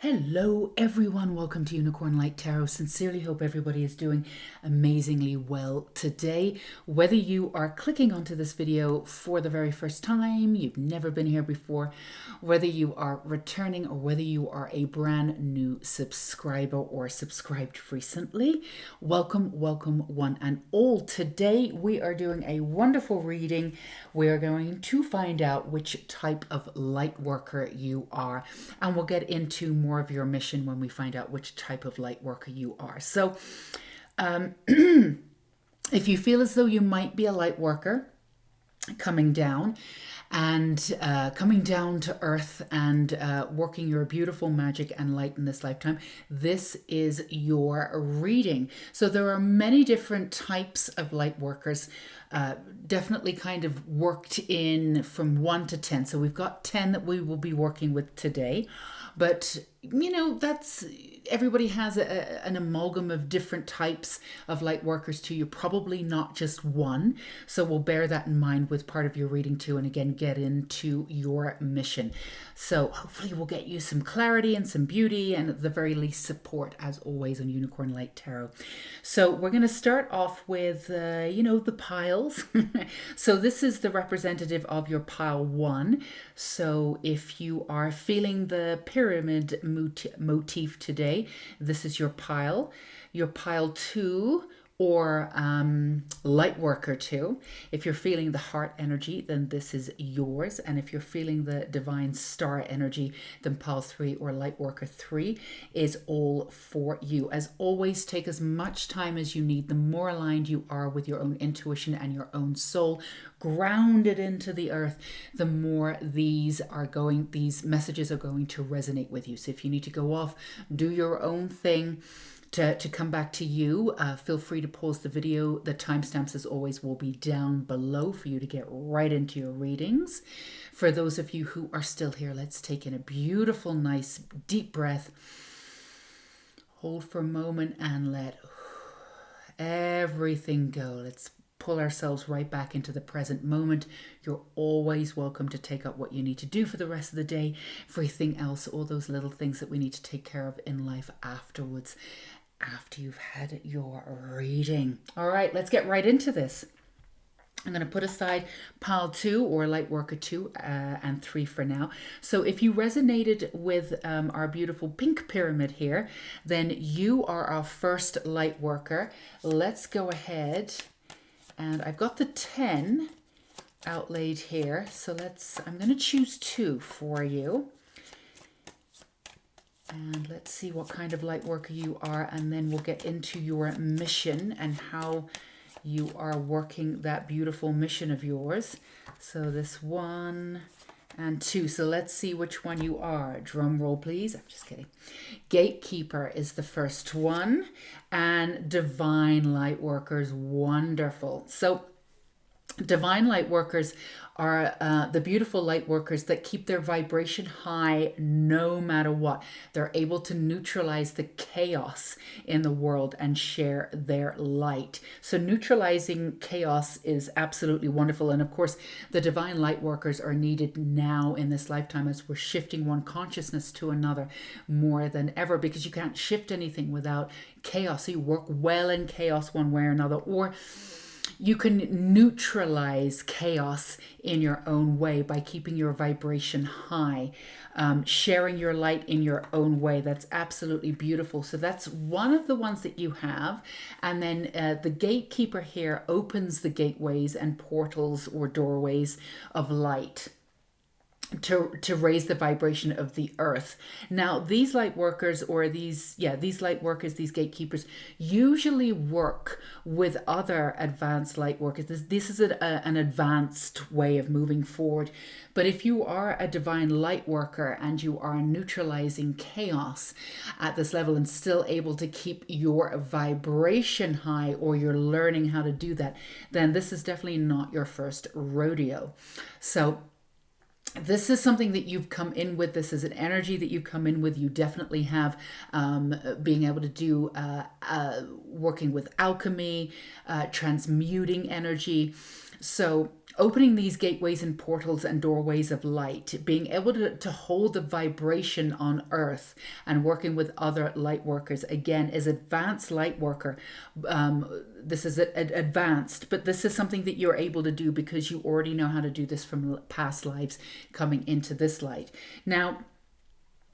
Hello everyone, welcome to Unicorn Light Tarot. Sincerely hope everybody is doing amazingly well today. Whether you are clicking onto this video for the very first time, you've never been here before, whether you are returning or whether you are a brand new subscriber or subscribed recently, welcome one and all. Today we are doing a wonderful reading. We are going to find out which type of light worker you are, and we'll get into more of your mission when we find out which type of light worker you are. So if you feel as though you might be a light worker coming down to earth and working your beautiful magic and light in this lifetime, this is your reading. So there are many different types of light workers, definitely kind of worked in from 1 to 10. So we've got 10 that we will be working with today. But, you know, that's everybody has an amalgam of different types of light workers too. You're probably not just one. So we'll bear that in mind with part of your reading too. And again, get into your mission. So hopefully we'll get you some clarity and some beauty and at the very least support as always on Unicorn Light Tarot. So we're going to start off with, the piles. So this is the representative of your pile 1. So if you are feeling the pyramid motif today, this is your pile. Your pile 2 or light worker 2. If you're feeling the heart energy, then this is yours. And if you're feeling the divine star energy, then pile 3 or light worker 3 is all for you. As always, take as much time as you need. The more aligned you are with your own intuition and your own soul, grounded into the earth, the more these messages are going to resonate with you. So if you need to go off, do your own thing, to come back to you, feel free to pause the video. The timestamps, as always, will be down below for you to get right into your readings. For those of you who are still here, let's take in a beautiful, nice, deep breath. Hold for a moment and let everything go. Let's pull ourselves right back into the present moment. You're always welcome to take up what you need to do for the rest of the day. Everything else, all those little things that we need to take care of in life afterwards, after you've had your reading. All right, let's get right into this. I'm going to put aside pile 2 or light worker 2 and 3 for now. So if you resonated with our beautiful pink pyramid here, then you are our first light worker. Let's go ahead, and I've got the 10 outlaid here. So I'm going to choose 2 for you. And let's see what kind of light worker you are, and then we'll get into your mission and how you are working that beautiful mission of yours. So this 1 and 2. So let's see which one you are. Drum roll, please. I'm just kidding. Gatekeeper is the first one, and divine light workers. Wonderful. So divine light workers are the beautiful light workers that keep their vibration high no matter what. They're able to neutralize the chaos in the world and share their light. So neutralizing chaos is absolutely wonderful. And of course, the divine light workers are needed now in this lifetime as we're shifting one consciousness to another more than ever, because you can't shift anything without chaos. So you work well in chaos one way or another, or you can neutralize chaos in your own way by keeping your vibration high, sharing your light in your own way. That's absolutely beautiful. So that's one of the ones that you have. And then the gatekeeper here opens the gateways and portals or doorways of light to raise the vibration of the earth. Now, these light workers or these light workers, these gatekeepers, usually work with other advanced light workers. This is an advanced way of moving forward. But if you are a divine light worker and you are neutralizing chaos at this level and still able to keep your vibration high, or you're learning how to do that, then this is definitely not your first rodeo. So this is something that you've come in with. This is an energy that you've come in with. You definitely have being able to do working with alchemy, transmuting energy. So opening these gateways and portals and doorways of light, being able to hold the vibration on earth and working with other light workers, again, is advanced light worker. This is advanced, but this is something that you're able to do because you already know how to do this from past lives coming into this light. Now,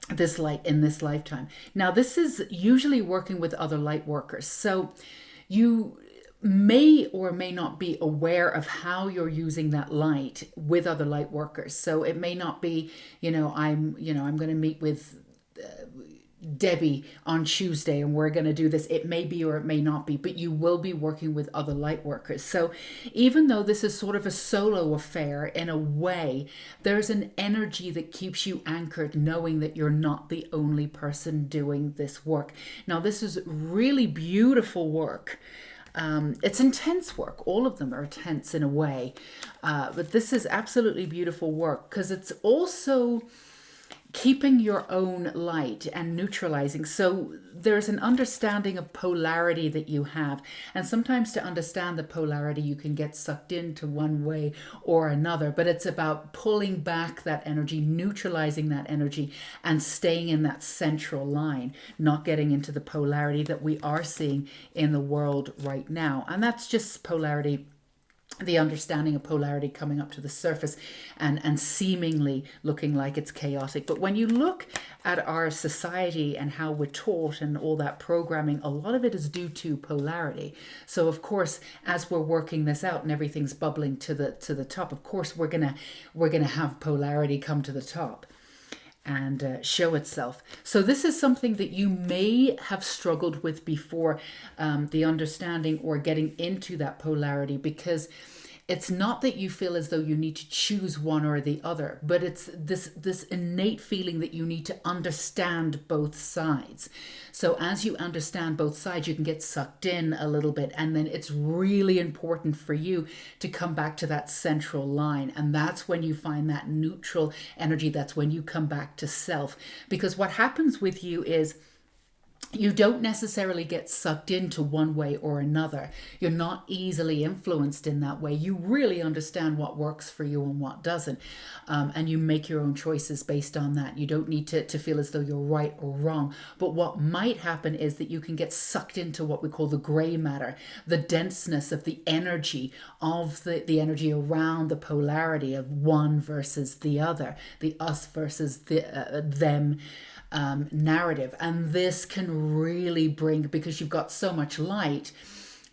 this light in this lifetime. Now, this is usually working with other light workers. So you may or may not be aware of how you're using that light with other light workers. So it may not be, I'm going to meet with Debbie on Tuesday and we're going to do this. It may be or it may not be, but you will be working with other light workers. So even though this is sort of a solo affair in a way, there's an energy that keeps you anchored, knowing that you're not the only person doing this work. Now, this is really beautiful work. It's intense work. All of them are intense in a way. But this is absolutely beautiful work because it's also keeping your own light and neutralizing. So there's an understanding of polarity that you have. And sometimes to understand the polarity, you can get sucked into one way or another. But it's about pulling back that energy, neutralizing that energy, and staying in that central line, not getting into the polarity that we are seeing in the world right now. And that's just polarity, the understanding of polarity coming up to the surface and seemingly looking like it's chaotic. But when you look at our society and how we're taught and all that programming, a lot of it is due to polarity. So of course, as we're working this out and everything's bubbling to the top, of course we're gonna have polarity come to the top and show itself. So this is something that you may have struggled with before, the understanding or getting into that polarity, because it's not that you feel as though you need to choose one or the other, but it's this innate feeling that you need to understand both sides. So as you understand both sides, you can get sucked in a little bit, and then it's really important for you to come back to that central line. And that's when you find that neutral energy. That's when you come back to self. Because what happens with you is, you don't necessarily get sucked into one way or another. You're not easily influenced in that way. You really understand what works for you and what doesn't. And you make your own choices based on that. You don't need to feel as though you're right or wrong. But what might happen is that you can get sucked into what we call the gray matter, the denseness of the energy of the energy around the polarity of one versus the other, the us versus the them narrative. And this can really bring, because you've got so much light,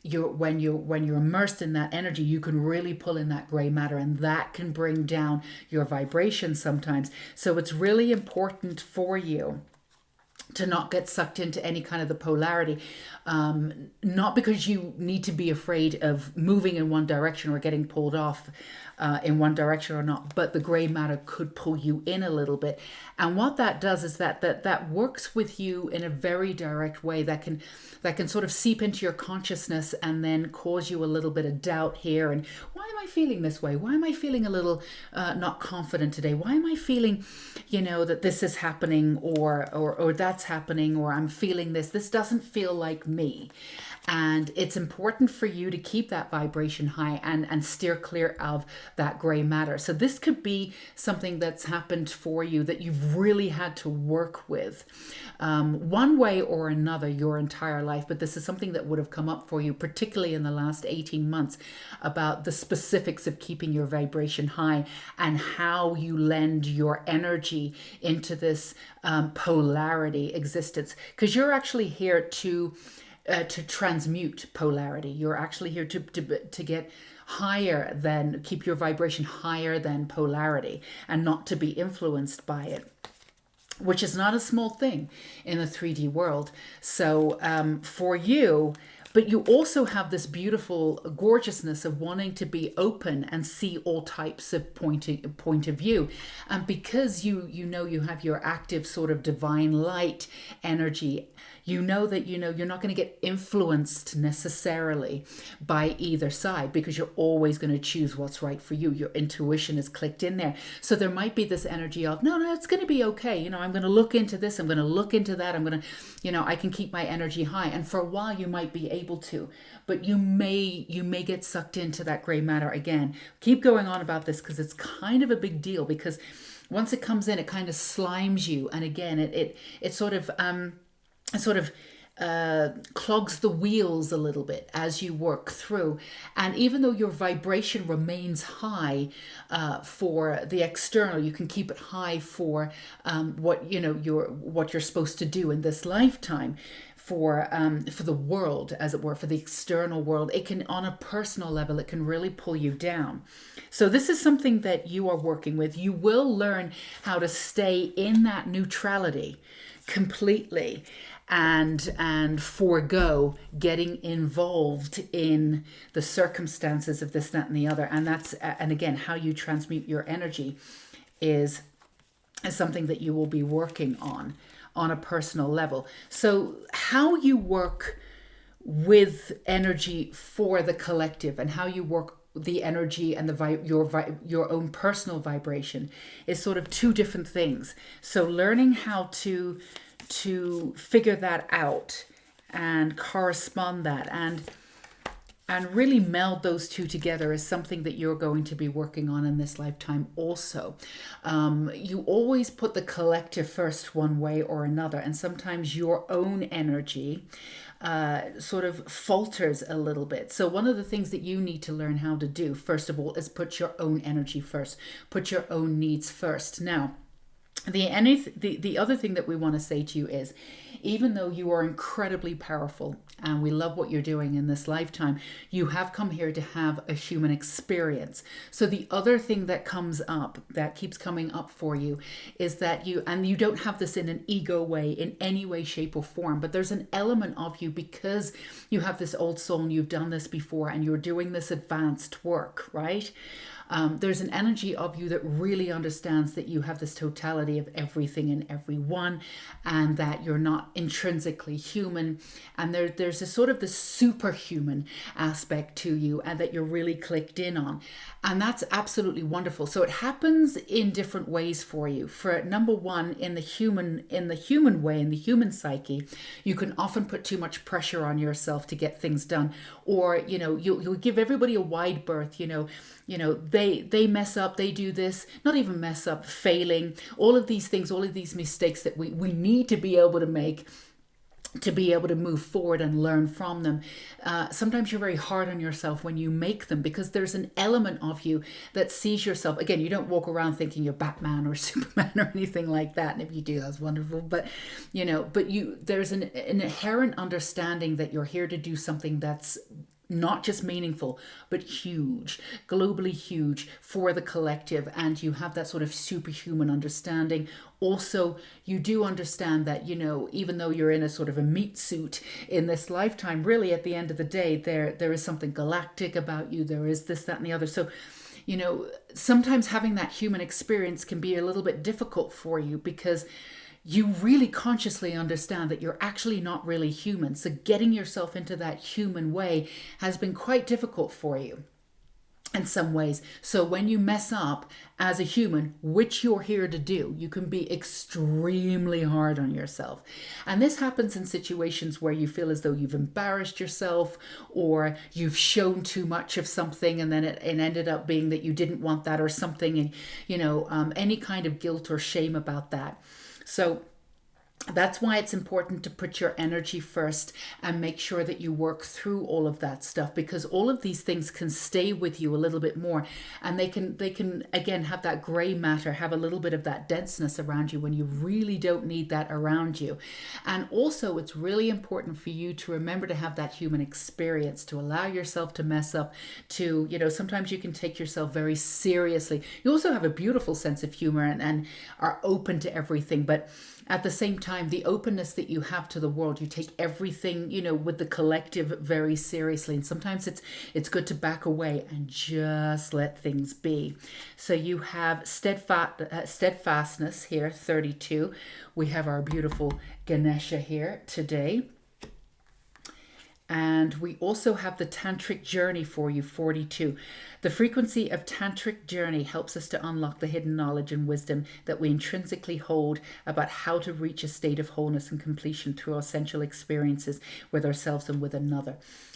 when you're immersed in that energy, you can really pull in that gray matter, and that can bring down your vibration sometimes. So it's really important for you to not get sucked into any kind of the polarity, not because you need to be afraid of moving in one direction or getting pulled off in one direction or not, but the gray matter could pull you in a little bit. And what that does is that works with you in a very direct way that can sort of seep into your consciousness and then cause you a little bit of doubt here. And why am I feeling this way? Why am I feeling a little not confident today? Why am I feeling, that this is happening or that's happening, or I'm feeling this? This doesn't feel like me. And it's important for you to keep that vibration high and steer clear of that gray matter. So this could be something that's happened for you that you've really had to work with one way or another your entire life. But this is something that would have come up for you, particularly in the last 18 months, about the specifics of keeping your vibration high and how you lend your energy into this polarity existence. Because you're actually here to transmute polarity. You're actually here to get higher than, keep your vibration higher than polarity and not to be influenced by it, which is not a small thing in the 3D world. So for you, but you also have this beautiful gorgeousness of wanting to be open and see all types of point of view. And because you have your active sort of divine light energy, You know that, you're not going to get influenced necessarily by either side, because you're always going to choose what's right for you. Your intuition is clicked in there. So there might be this energy of, no, it's going to be okay. I'm going to look into this. I'm going to look into that. I'm going to, I can keep my energy high. And for a while you might be able to, but you may get sucked into that gray matter again. Keep going on about this, because it's kind of a big deal, because once it comes in, it kind of slimes you. And again, it sort of clogs the wheels a little bit as you work through. And even though your vibration remains high for the external, you can keep it high for what you're supposed to do in this lifetime. For the world, as it were, for the external world, it can, on a personal level, it can really pull you down. So this is something that you are working with. You will learn how to stay in that neutrality completely, and forego getting involved in the circumstances of this, that, and the other. And that's, and again, how you transmute your energy is something that you will be working on a personal level. So how you work with energy for the collective, and how you work the energy and your own personal vibration, is sort of two different things. So learning how to figure that out and correspond that, and really meld those two together, is something that you're going to be working on in this lifetime also. You always put the collective first one way or another, and sometimes your own energy sort of falters a little bit. So one of the things that you need to learn how to do, first of all, is put your own energy first, put your own needs first. Now, the other thing that we want to say to you is, even though you are incredibly powerful and we love what you're doing in this lifetime, you have come here to have a human experience. So the other thing that comes up, that keeps coming up for you, is that you don't have this in an ego way, in any way, shape, or form, but there's an element of you, because you have this old soul and you've done this before and you're doing this advanced work, right? There's an energy of you that really understands that you have this totality of everything and everyone, and that you're not intrinsically human, and there's a sort of this superhuman aspect to you, and that you're really clicked in on. And that's absolutely wonderful. So it happens in different ways for you. For number one, in the human way, in the human psyche, you can often put too much pressure on yourself to get things done, or you'll give everybody a wide berth. They mess up, they do this, not even mess up, failing, all of these things, all of these mistakes that we need to be able to make, to be able to move forward and learn from them. Sometimes you're very hard on yourself when you make them, because there's an element of you that sees yourself. Again, you don't walk around thinking you're Batman or Superman or anything like that. And if you do, that's wonderful. But, there's an inherent understanding that you're here to do something that's not just meaningful, but huge, globally huge for the collective. And you have that sort of superhuman understanding. Also, you do understand that, even though you're in a sort of a meat suit in this lifetime, really at the end of the day, there is something galactic about you. There is this, that, and the other. So, sometimes having that human experience can be a little bit difficult for you, because you really consciously understand that you're actually not really human. So getting yourself into that human way has been quite difficult for you in some ways. So when you mess up as a human, which you're here to do, you can be extremely hard on yourself. And this happens in situations where you feel as though you've embarrassed yourself, or you've shown too much of something, and then it ended up being that you didn't want that or something, and any kind of guilt or shame about that. So that's why it's important to put your energy first and make sure that you work through all of that stuff, because all of these things can stay with you a little bit more, and they can again have that gray matter, have a little bit of that denseness around you when you really don't need that around you. And also, it's really important for you to remember to have that human experience, to allow yourself to mess up, to, sometimes you can take yourself very seriously. You also have a beautiful sense of humor and are open to everything, but at the same time, the openness that you have to the world, you take everything, with the collective very seriously. And sometimes it's good to back away and just let things be. So you have steadfastness here, 32. We have our beautiful Ganesha here today. And we also have the tantric journey for you, 42. The frequency of tantric journey helps us to unlock the hidden knowledge and wisdom that we intrinsically hold about how to reach a state of wholeness and completion through our essential experiences with ourselves and with another.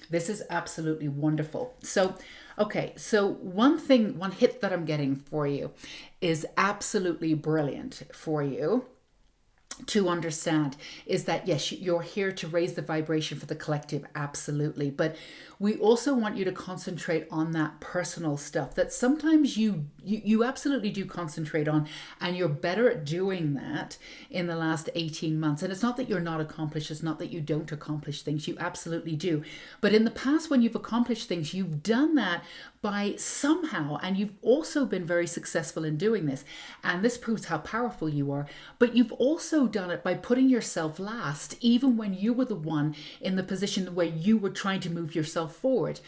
This is absolutely wonderful. So, okay, so one hit that I'm getting for you is absolutely brilliant for you to understand, is that yes, you're here to raise the vibration for the collective, absolutely, but we also want you to concentrate on that personal stuff that sometimes you absolutely do concentrate on, and you're better at doing that in the last 18 months. And it's not that you're not accomplished, it's not that you don't accomplish things, you absolutely do. But in the past, when you've accomplished things, you've done that by somehow, and you've also been very successful in doing this, and this proves how powerful you are, but you've also done it by putting yourself last, even when you were the one in the position where you were trying to move yourself forward.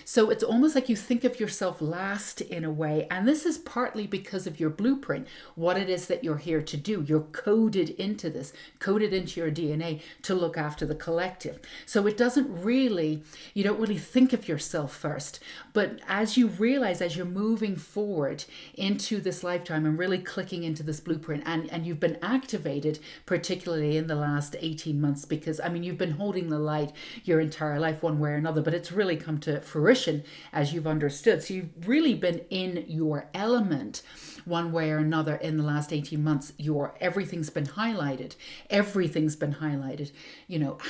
So it's almost like you think of yourself last in a way, and this is partly because of your blueprint, what it is that you're here to do. You're coded into this, coded into your DNA to look after the collective. So it doesn't really, you don't really think of yourself first, but as you realize, as you're moving forward into this lifetime and really clicking into this blueprint, and you've been activated, particularly in the last 18 months, because I mean, you've been holding the light your entire life one way or another, but it's really come to fruition as you've understood. So you've really been in your element one way or another in the last 18 months. Everything's been highlighted. Everything's been highlighted.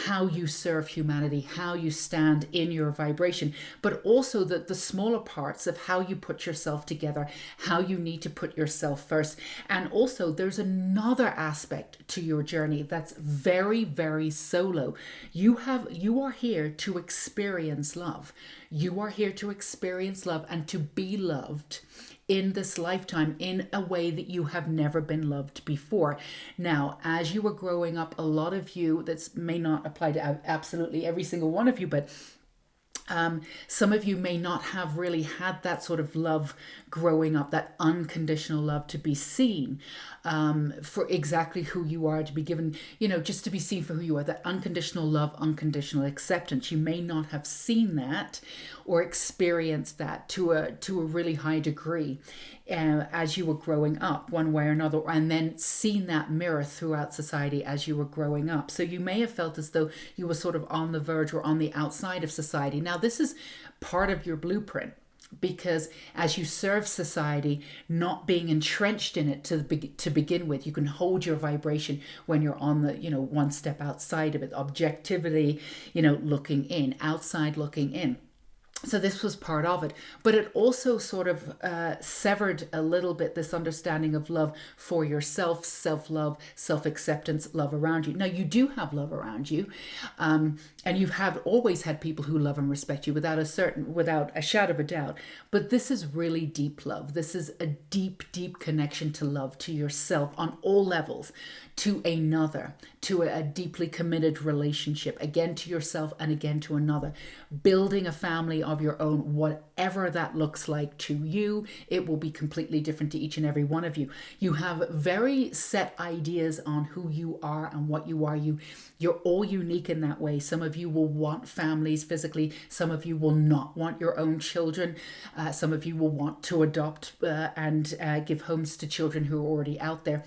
How you serve humanity, how you stand in your vibration, but also the smaller parts of how you put yourself together, how you need to put yourself first. And also there's another aspect to your journey that's very, very solo. You are here to experience love. You are here to experience love and to be loved in this lifetime in a way that you have never been loved before. Now, as you were growing up, a lot of you, that may not apply to absolutely every single one of you, but some of you may not have really had that sort of love growing up, that unconditional love to be seen for exactly who you are, to be given, just to be seen for who you are, that unconditional love, unconditional acceptance. You may not have seen that or experienced that to a really high degree as you were growing up one way or another, and then seen that mirror throughout society as you were growing up. So you may have felt as though you were sort of on the verge or on the outside of society. Now, this is part of your blueprint, because as you serve society, not being entrenched in it to begin with, you can hold your vibration when you're on the, one step outside of it. Objectivity, looking in, outside looking in. So this was part of it, but it also sort of severed a little bit this understanding of love for yourself, self-love, self-acceptance, love around you. Now, you do have love around you, and you have always had people who love and respect you without a shadow of a doubt. But this is really deep love. This is a deep, deep connection to love, to yourself on all levels, to another, to a deeply committed relationship, again to yourself and again to another, building a family of your own, whatever that looks like to you. It will be completely different to each and every one of you. You have very set ideas on who you are and what you are. You're all unique in that way. Some of you will want families physically. Some of you will not want your own children. Some of you will want to adopt and give homes to children who are already out there.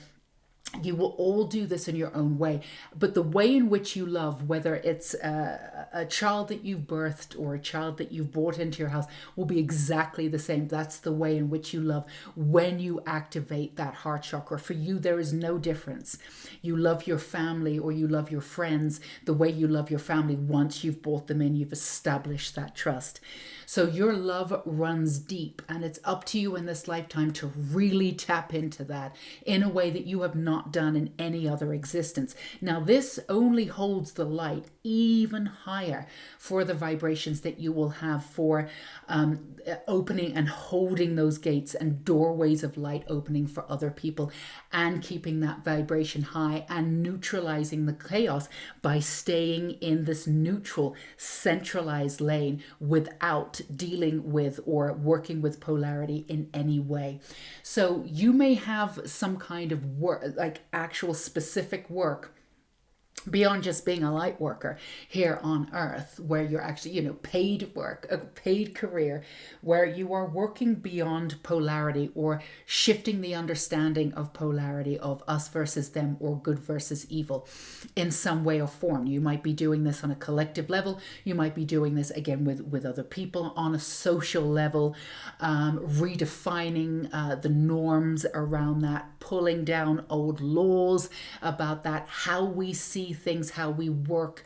You will all do this in your own way, but the way in which you love, whether it's a child that you've birthed or a child that you've brought into your house, will be exactly the same. That's the way in which you love when you activate that heart chakra. For you, there is no difference. You love your family or you love your friends the way you love your family once you've brought them in, you've established that trust. So your love runs deep, and it's up to you in this lifetime to really tap into that in a way that you have not not done in any other existence. Now, this only holds the light even higher for the vibrations that you will have for opening and holding those gates and doorways of light opening for other people, and keeping that vibration high and neutralizing the chaos by staying in this neutral, centralized lane without dealing with or working with polarity in any way. So you may have some kind of work, like actual specific work, beyond just being a light worker here on earth, where you're actually, paid work, a paid career, where you are working beyond polarity or shifting the understanding of polarity of us versus them or good versus evil in some way or form. You might be doing this on a collective level. You might be doing this again with other people on a social level, redefining the norms around that, pulling down old laws about that, how we see things, how we work,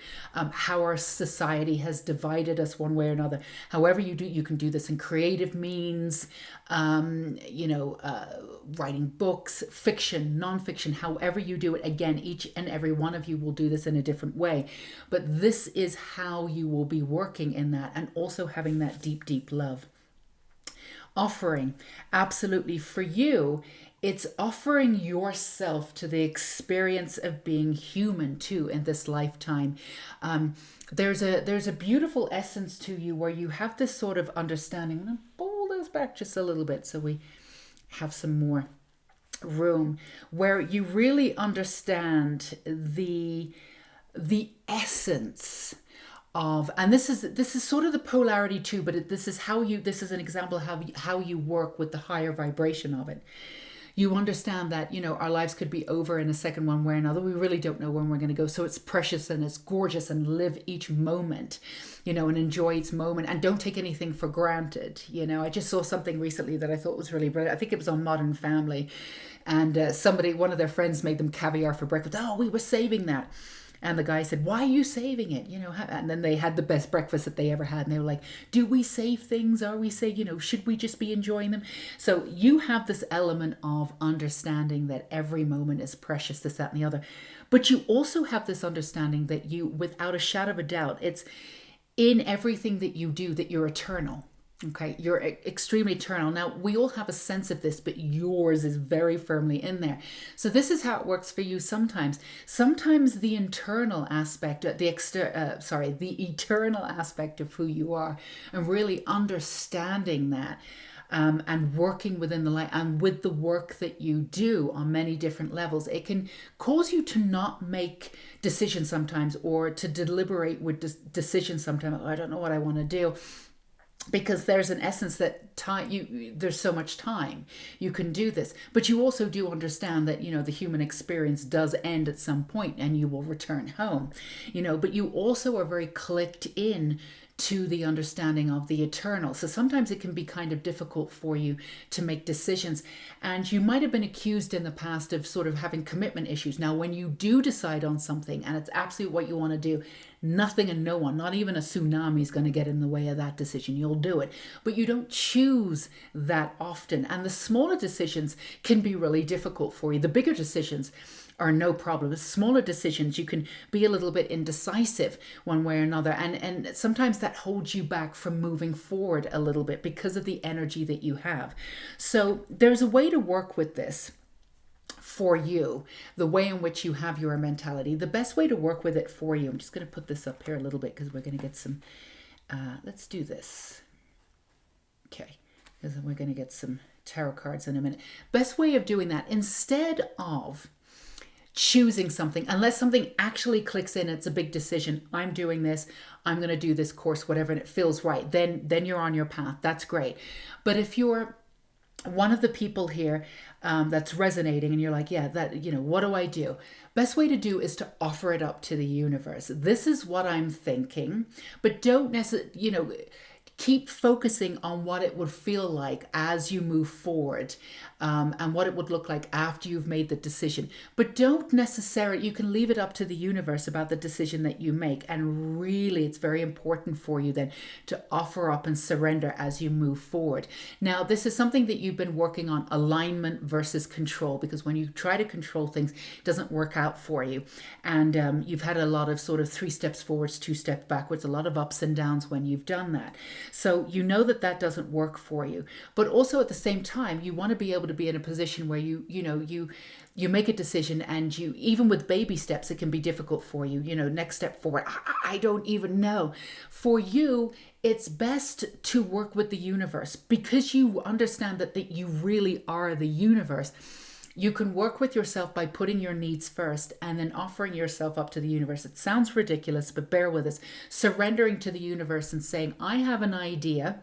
how our society has divided us one way or another. However you do, you can do this in creative means, writing books, fiction, nonfiction, however you do it. Again, each and every one of you will do this in a different way, but this is how you will be working in that, and also having that deep, deep love. Offering, absolutely, for you, it's offering yourself to the experience of being human too in this lifetime. There's a beautiful essence to you where you have this sort of understanding. I'm going to pull this back just a little bit so we have some more room, where you really understand the essence of, and this is sort of the polarity too, but this is an example of how you work with the higher vibration of it. You understand that, our lives could be over in a second one way or another. We really don't know when we're going to go. So it's precious and it's gorgeous, and live each moment, and enjoy each moment, and don't take anything for granted. I just saw something recently that I thought was really brilliant. I think it was on Modern Family, and one of their friends made them caviar for breakfast. Oh, we were saving that. And the guy said, why are you saving it? And then they had the best breakfast that they ever had. And they were like, do we save things? Are we should we just be enjoying them? So you have this element of understanding that every moment is precious, this, that, and the other. But you also have this understanding that you, without a shadow of a doubt, it's in everything that you do, that you're eternal. Okay, you're extremely eternal. Now, we all have a sense of this, but yours is very firmly in there. So this is how it works for you sometimes. Sometimes the internal aspect, the eternal aspect of who you are, and really understanding that, and working within the light and with the work that you do on many different levels, it can cause you to not make decisions sometimes, or to deliberate with decisions sometimes. I don't know what I want to do. Because there's an essence that there's so much time you can do this, but you also do understand that the human experience does end at some point, and you will return home. But you also are very clicked in to the understanding of the eternal. So sometimes it can be kind of difficult for you to make decisions, and you might have been accused in the past of sort of having commitment issues. Now, when you do decide on something and it's absolutely what you want to do, nothing and no one, not even a tsunami, is going to get in the way of that decision. You'll do it, but you don't choose that often. And the smaller decisions can be really difficult for you. The bigger decisions are no problem. The smaller decisions, you can be a little bit indecisive one way or another. And sometimes that holds you back from moving forward a little bit because of the energy that you have. So there's a way to work with this for you, the way in which you have your mentality. The best way to work with it for you, I'm just going to put this up here a little bit because we're going to get some, let's do this. Okay, because we're going to get some tarot cards in a minute. Best way of doing that, instead of choosing something, unless something actually clicks in, it's a big decision. I'm doing this, I'm going to do this course, whatever, and it feels right. Then you're on your path. That's great. But if you're one of the people here that's resonating and you're like, yeah, that, what do I do? Best way to do is to offer it up to the universe. This is what I'm thinking, but don't necessarily, keep focusing on what it would feel like as you move forward, and what it would look like after you've made the decision. But don't necessarily, you can leave it up to the universe about the decision that you make. And really, it's very important for you then to offer up and surrender as you move forward. Now, this is something that you've been working on, alignment versus control, because when you try to control things, it doesn't work out for you. And you've had a lot of sort of 3 steps forwards, 2 steps backwards, a lot of ups and downs when you've done that. So you know that that doesn't work for you. But also at the same time, you want to be able to be in a position where you make a decision, and you, even with baby steps, it can be difficult for you. Next step forward, I don't even know. For you, it's best to work with the universe, because you understand that you really are the universe. You can work with yourself by putting your needs first and then offering yourself up to the universe. It sounds ridiculous, but bear with us. Surrendering to the universe and saying, I have an idea.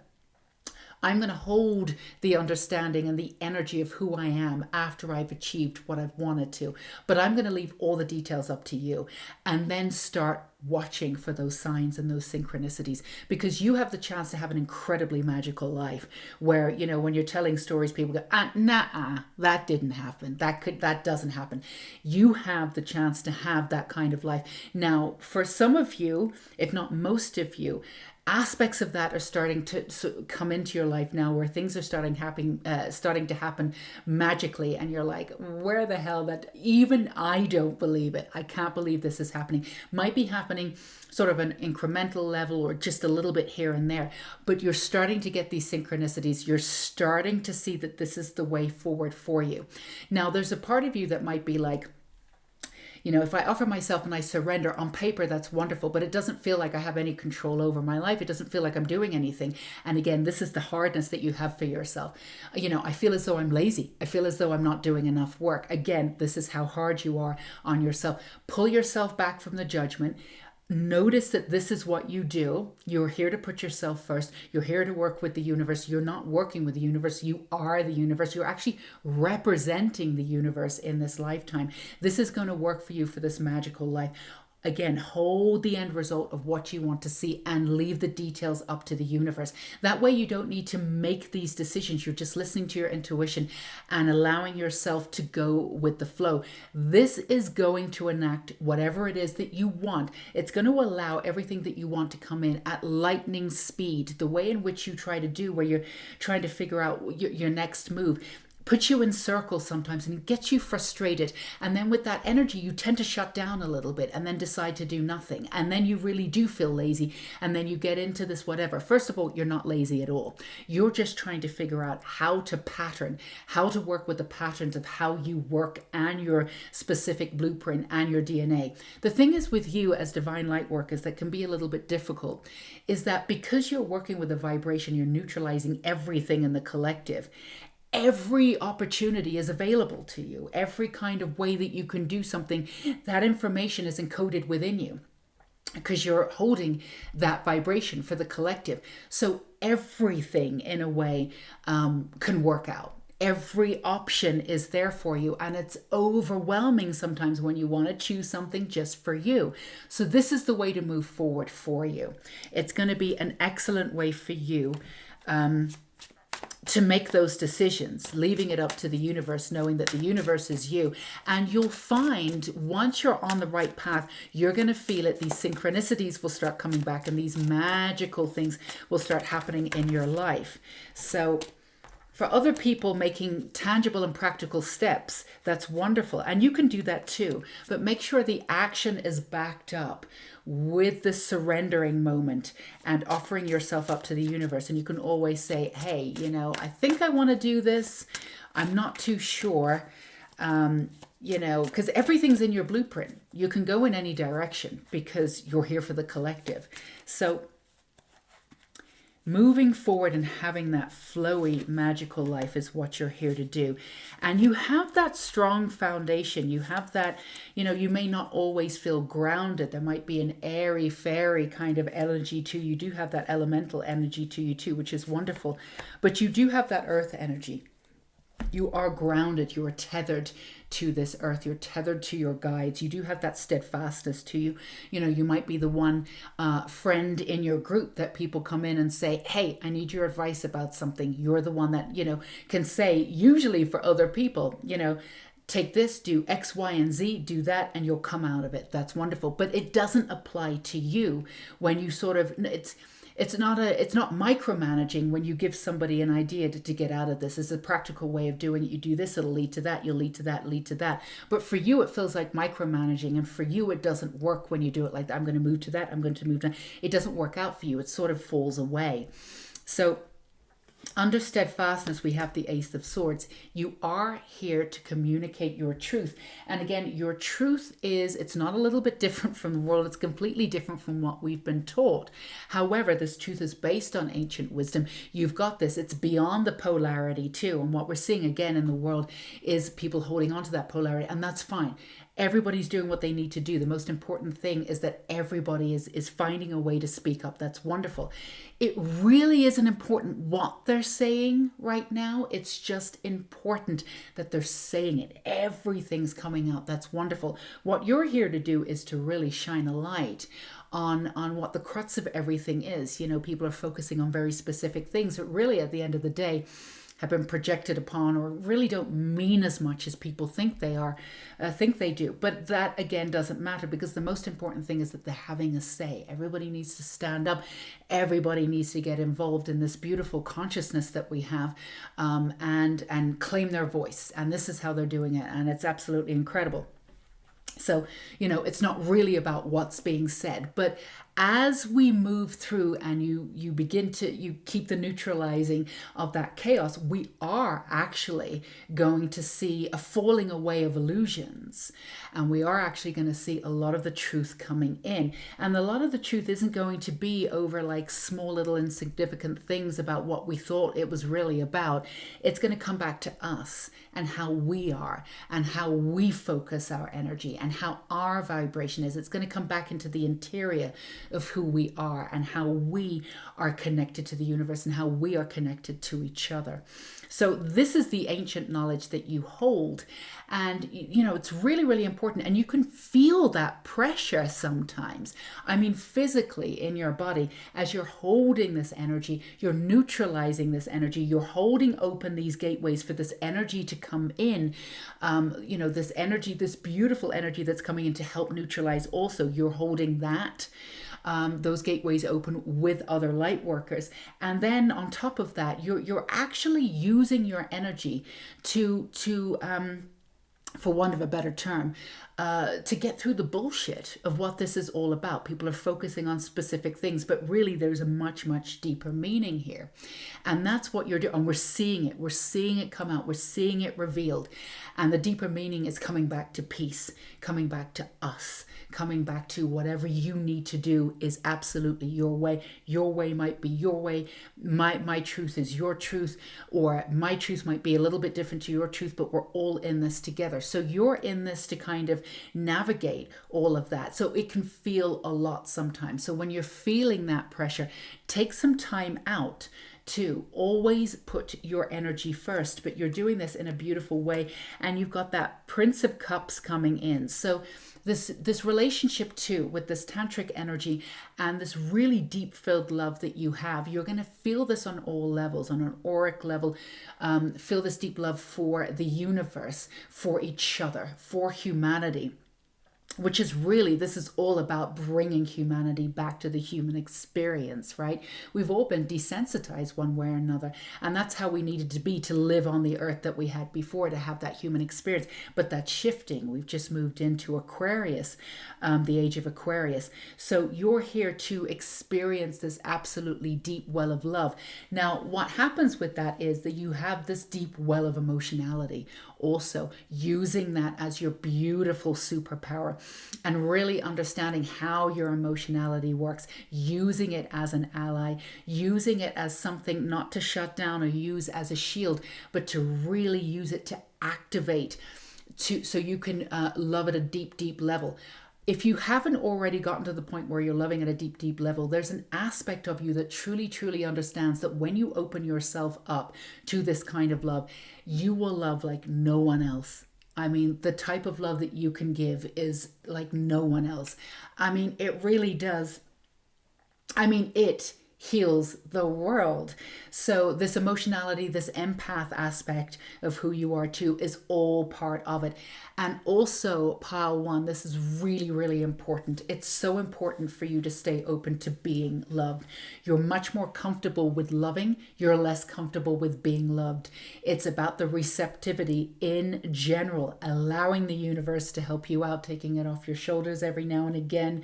I'm going to hold the understanding and the energy of who I am after I've achieved what I've wanted to. But I'm going to leave all the details up to you, and then start watching for those signs and those synchronicities, because you have the chance to have an incredibly magical life where, when you're telling stories, people go, nah, that didn't happen. That doesn't happen. You have the chance to have that kind of life. Now, for some of you, if not most of you, aspects of that are starting to come into your life now, where things are starting to happen magically, and you're like, where the hell, that even I don't believe it. I can't believe this is happening. Might be happening sort of an incremental level, or just a little bit here and there, but you're starting to get these synchronicities. You're starting to see that this is the way forward for you. Now, there's a part of you that might be like, if I offer myself and I surrender, on paper, that's wonderful, but it doesn't feel like I have any control over my life. It doesn't feel like I'm doing anything. And again, this is the hardness that you have for yourself. I feel as though I'm lazy. I feel as though I'm not doing enough work. Again, this is how hard you are on yourself. Pull yourself back from the judgment. Notice that this is what you do. You're here to put yourself first. You're here to work with the universe. You're not working with the universe. You are the universe. You're actually representing the universe in this lifetime. This is going to work for you for this magical life. Again, hold the end result of what you want to see and leave the details up to the universe. That way you don't need to make these decisions. You're just listening to your intuition and allowing yourself to go with the flow. This is going to enact whatever it is that you want. It's going to allow everything that you want to come in at lightning speed. The way in which you try to do, where you're trying to figure out your next move, puts you in circles sometimes and gets you frustrated. And then with that energy, you tend to shut down a little bit and then decide to do nothing. And then you really do feel lazy. And then you get into this whatever. First of all, you're not lazy at all. You're just trying to figure out how to pattern, how to work with the patterns of how you work and your specific blueprint and your DNA. The thing is with you as divine light workers that can be a little bit difficult is that because you're working with a vibration, you're neutralizing everything in the collective. Every opportunity is available to you. Every kind of way that you can do something, that information is encoded within you because you're holding that vibration for the collective. So everything in a way can work out. Every option is there for you, and it's overwhelming sometimes when you want to choose something just for you. So this is the way to move forward for you. It's going to be an excellent way for you to make those decisions, leaving it up to the universe, knowing that the universe is you. And you'll find once you're on the right path, you're going to feel it. These synchronicities will start coming back and these magical things will start happening in your life. So for other people making tangible and practical steps, that's wonderful. And you can do that too. But make sure the action is backed up with the surrendering moment and offering yourself up to the universe. And you can always say, hey, I think I want to do this. I'm not too sure. Because everything's in your blueprint. You can go in any direction because you're here for the collective. So moving forward and having that flowy, magical life is what you're here to do. And you have that strong foundation. You have that, you may not always feel grounded. There might be an airy, fairy kind of energy to you. You do have that elemental energy to you too, which is wonderful. But you do have that earth energy. You are grounded, you are tethered to this earth, you're tethered to your guides. You do have that steadfastness to you. You know, you might be the one friend in your group that people come in and say, hey, I need your advice about something. You're the one that, you know, can say, usually for other people, you know, take this, do X, Y, and Z, do that, and you'll come out of it. That's wonderful. But it doesn't apply to you when you sort of, it's not micromanaging when you give somebody an idea to get out of this. It's a practical way of doing it. You do this, it'll lead to that, you'll lead to that, lead to that. But for you, it feels like micromanaging, and for you, it doesn't work when you do it like that. I'm going to move to that, I'm going to move to that. It doesn't work out for you. It sort of falls away. So under steadfastness, we have the Ace of Swords. You are here to communicate your truth. And again, your truth is, it's not a little bit different from the world. It's completely different from what we've been taught. However, this truth is based on ancient wisdom. You've got this. It's beyond the polarity too. And what we're seeing again in the world is people holding on to that polarity. And that's fine. Everybody's doing what they need to do. The most important thing is that everybody is finding a way to speak up. That's wonderful. It really isn't important what they're saying right now. It's just important that they're saying it. Everything's coming out. That's wonderful. What you're here to do is to really shine a light on what the crux of everything is. You know, people are focusing on very specific things, but really at the end of the day, have been projected upon or really don't mean as much as people think they do. But that again doesn't matter, because the most important thing is that they're having a say. Everybody needs to stand up. Everybody needs to get involved in this beautiful consciousness that we have, and claim their voice. And this is how they're doing it. And it's absolutely incredible. So, you know, it's not really about what's being said, but as we move through and you begin to, you keep the neutralizing of that chaos, we are actually going to see a falling away of illusions. And we are actually going to see a lot of the truth coming in. And a lot of the truth isn't going to be over like small little insignificant things about what we thought it was really about. It's going to come back to us and how we are and how we focus our energy and how our vibration is. It's going to come back into the interior of who we are and how we are connected to the universe and how we are connected to each other. So this is the ancient knowledge that you hold. And, you know, it's really, really important. And you can feel that pressure sometimes. I mean, physically in your body, as you're holding this energy, you're neutralizing this energy, you're holding open these gateways for this energy to come in. You know, this energy, this beautiful energy that's coming in to help neutralize also, you're holding that. Those gateways open with other light workers. And then on top of that, you're actually using your energy to for want of a better term, to get through the bullshit of what this is all about. People are focusing on specific things, but really there's a much, much deeper meaning here. And that's what you're doing. And we're seeing it. We're seeing it come out. We're seeing it revealed. And the deeper meaning is coming back to peace, coming back to us, coming back to whatever you need to do is absolutely your way. Your way might be your way. My truth is your truth, or my truth might be a little bit different to your truth, but we're all in this together. So you're in this to kind of navigate all of that. So it can feel a lot sometimes. So when you're feeling that pressure, take some time out to always put your energy first, but you're doing this in a beautiful way. And you've got that Prince of Cups coming in. So this relationship too with this tantric energy and this really deep filled love that you have, you're going to feel this on all levels, on an auric level. Feel this deep love for the universe, for each other, for humanity. Which is really, this is all about bringing humanity back to the human experience, right? We've all been desensitized one way or another. And that's how we needed to be to live on the earth that we had before, to have that human experience. But that's shifting. We've just moved into Aquarius, the age of Aquarius. So you're here to experience this absolutely deep well of love. Now, what happens with that is that you have this deep well of emotionality, also using that as your beautiful superpower. And really understanding how your emotionality works, using it as an ally, using it as something not to shut down or use as a shield, but to really use it to activate, so you can love at a deep, deep level. if you haven't already gotten to the point where you're loving at a deep, deep level, there's an aspect of you that truly, truly understands that when you open yourself up to this kind of love, you will love like no one else. I mean, the type of love that you can give is like no one else. I mean, it really does. I mean, it heals the world. So this emotionality, this empath aspect of who you are too is all part of it. And also pile one, this is really, really important. It's so important for you to stay open to being loved. You're much more comfortable with loving. You're less comfortable with being loved. It's about the receptivity in general, allowing the universe to help you out, taking it off your shoulders every now and again,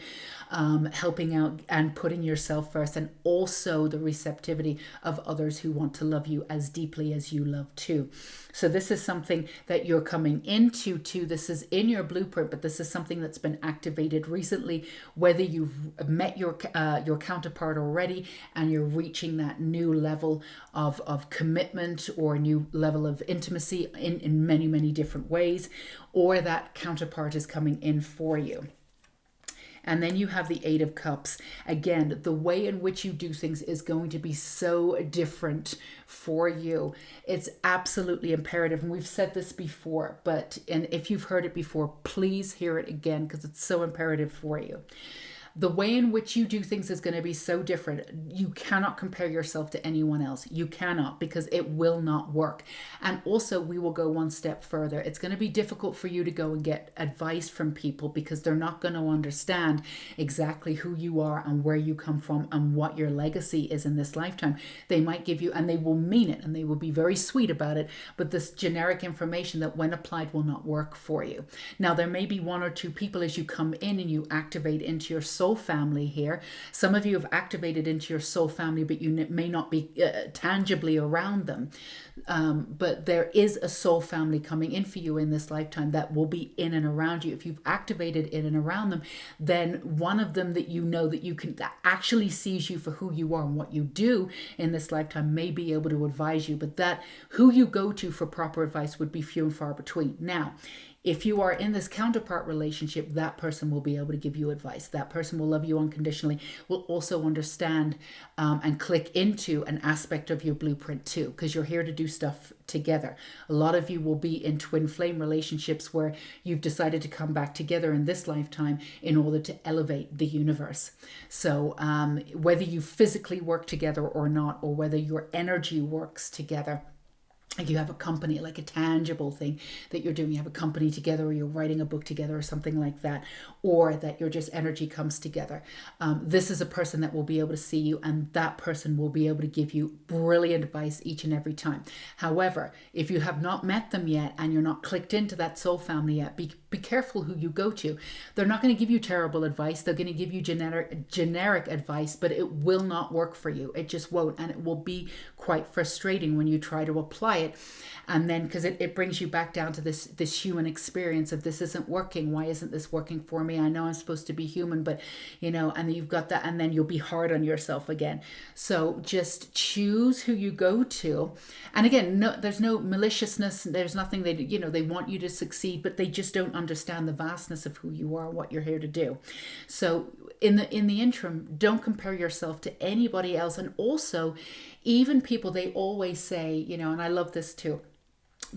helping out and putting yourself first, and also the receptivity of others who want to love you as deeply as you love too. So this is something that you're coming into too. This is in your blueprint, but this is something that's been activated recently, whether you've met your counterpart already and you're reaching that new level of commitment or a new level of intimacy in many, many different ways, or that counterpart is coming in for you. And then you have the Eight of Cups. Again, the way in which you do things is going to be so different for you. It's absolutely imperative. And we've said this before, and if you've heard it before, please hear it again because it's so imperative for you. The way in which you do things is going to be so different. You cannot compare yourself to anyone else. You cannot, because it will not work. And also, we will go one step further. It's going to be difficult for you to go and get advice from people because they're not going to understand exactly who you are and where you come from and what your legacy is in this lifetime. They might give you, and they will mean it, and they will be very sweet about it, but this generic information that when applied will not work for you. Now, there may be one or two people as you come in and you activate into your soul family here. Some of you have activated into your soul family, but you may not be tangibly around them. But there is a soul family coming in for you in this lifetime that will be in and around you. If you've activated in and around them, then one of them that you know that you can, that actually sees you for who you are and what you do in this lifetime may be able to advise you. But that who you go to for proper advice would be few and far between. Now, if you are in this counterpart relationship, that person will be able to give you advice. That person will love you unconditionally, will also understand and click into an aspect of your blueprint too, because you're here to do stuff together. A lot of you will be in twin flame relationships where you've decided to come back together in this lifetime in order to elevate the universe. So whether you physically work together or not, or whether your energy works together, like you have a company, like a tangible thing that you're doing, you have a company together, or you're writing a book together or something like that, or that your just energy comes together. This is a person that will be able to see you, and that person will be able to give you brilliant advice each and every time. However, if you have not met them yet and you're not clicked into that soul family yet, be careful who you go to. They're not going to give you terrible advice. They're going to give you generic advice, but it will not work for you. It just won't. And it will be quite frustrating when you try to apply it. And then because it brings you back down to this human experience of this isn't working. Why isn't this working for me? I know I'm supposed to be human, but and you've got that, and then you'll be hard on yourself again. So just choose who you go to. And again, there's no maliciousness. There's nothing they want you to succeed, but they just don't understand the vastness of who you are, what you're here to do. So in the interim, don't compare yourself to anybody else. And also, even people, they always say, and I love this too,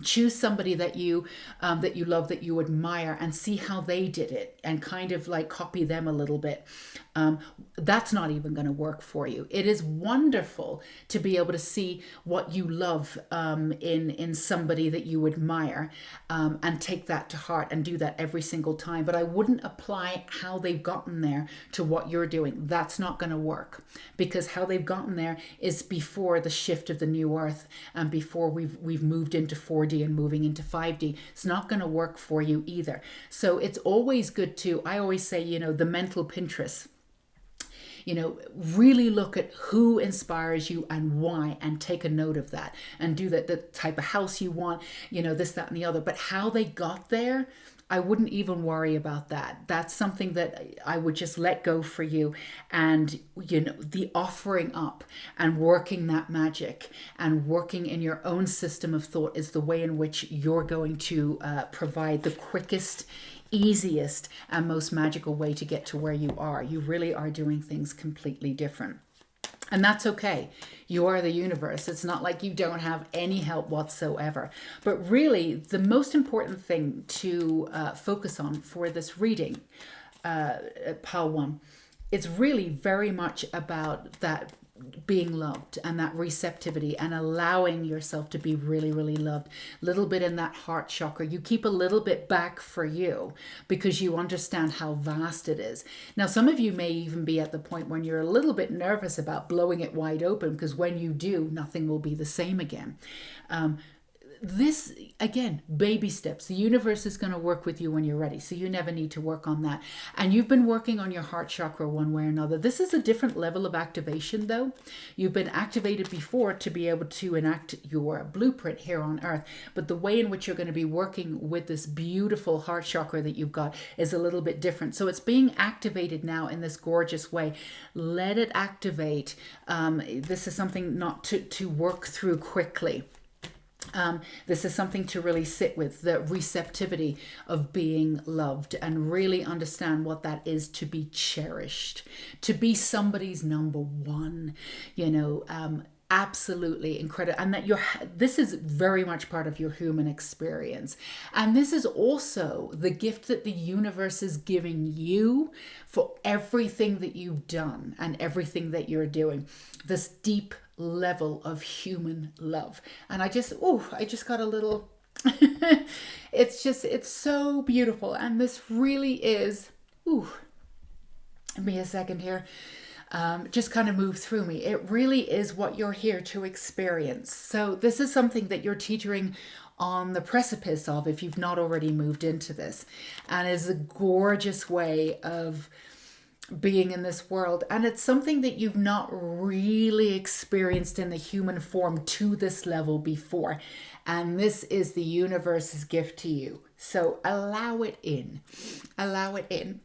choose somebody that you love, that you admire, and see how they did it and kind of like copy them a little bit. That's not even going to work for you. It is wonderful to be able to see what you love in somebody that you admire, and take that to heart and do that every single time. But I wouldn't apply how they've gotten there to what you're doing. That's not going to work, because how they've gotten there is before the shift of the new earth and before we've moved into 4D and moving into 5D. It's not going to work for you either. So it's always good to, I always say, the mental Pinterest. Really look at who inspires you and why, and take a note of that, and do that, the type of house you want, this, that, and the other. But how they got there, I wouldn't even worry about that. That's something that I would just let go for you. And, the offering up and working that magic and working in your own system of thought is the way in which you're going to provide the quickest, easiest and most magical way to get to where you are. You really are doing things completely different. And that's okay. You are the universe. It's not like you don't have any help whatsoever. But really, the most important thing to focus on for this reading, pile one, it's really very much about that being loved and that receptivity and allowing yourself to be really, really loved. Little bit in that heart chakra. You keep a little bit back for you because you understand how vast it is. Now, some of you may even be at the point when you're a little bit nervous about blowing it wide open, because when you do, nothing will be the same again. This, again, baby steps. The universe is going to work with you when you're ready. So you never need to work on that. And you've been working on your heart chakra one way or another. This is a different level of activation, though. You've been activated before to be able to enact your blueprint here on Earth. But the way in which you're going to be working with this beautiful heart chakra that you've got is a little bit different. So it's being activated now in this gorgeous way. Let it activate. This is something not to work through quickly. This is something to really sit with, the receptivity of being loved, and really understand what that is, to be cherished, to be somebody's number one, absolutely incredible. And that this is very much part of your human experience. And this is also the gift that the universe is giving you for everything that you've done and everything that you're doing. This deep level of human love. And I just got a little it's so beautiful. And this really is, give me a second here, just kind of move through me. It really is what you're here to experience. So this is something that you're teetering on the precipice of, if you've not already moved into this, and is a gorgeous way of being in this world. And it's something that you've not really experienced in the human form to this level before. And this is the universe's gift to you. So allow it in. Allow it in.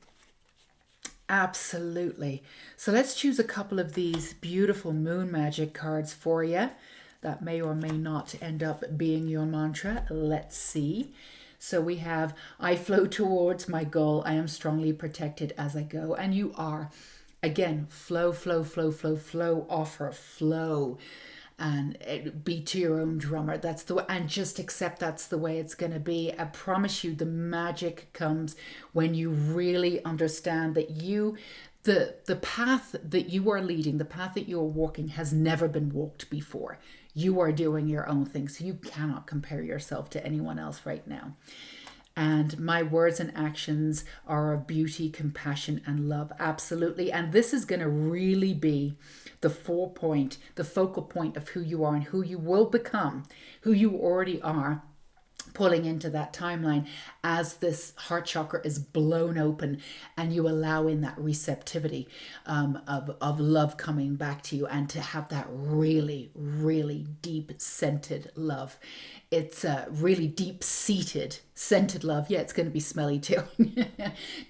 Absolutely. So let's choose a couple of these beautiful moon magic cards for you. That may or may not end up being your mantra. Let's see. So we have, I flow towards my goal. I am strongly protected as I go. And you are. Again, flow, flow, flow, flow, flow, offer, flow. And be to your own drummer. That's the way, and just accept that's the way it's going to be. I promise you, the magic comes when you really understand that the path that you are leading, the path that you are walking, has never been walked before. You are doing your own thing, so you cannot compare yourself to anyone else right now. And my words and actions are of beauty, compassion, and love. Absolutely. And this is going to really be the focal point of who you are and who you will become, who you already are, pulling into that timeline as this heart chakra is blown open and you allow in that receptivity of love coming back to you, and to have that really, really deep scented love. It's a really deep seated scented love. Yeah, it's going to be smelly too.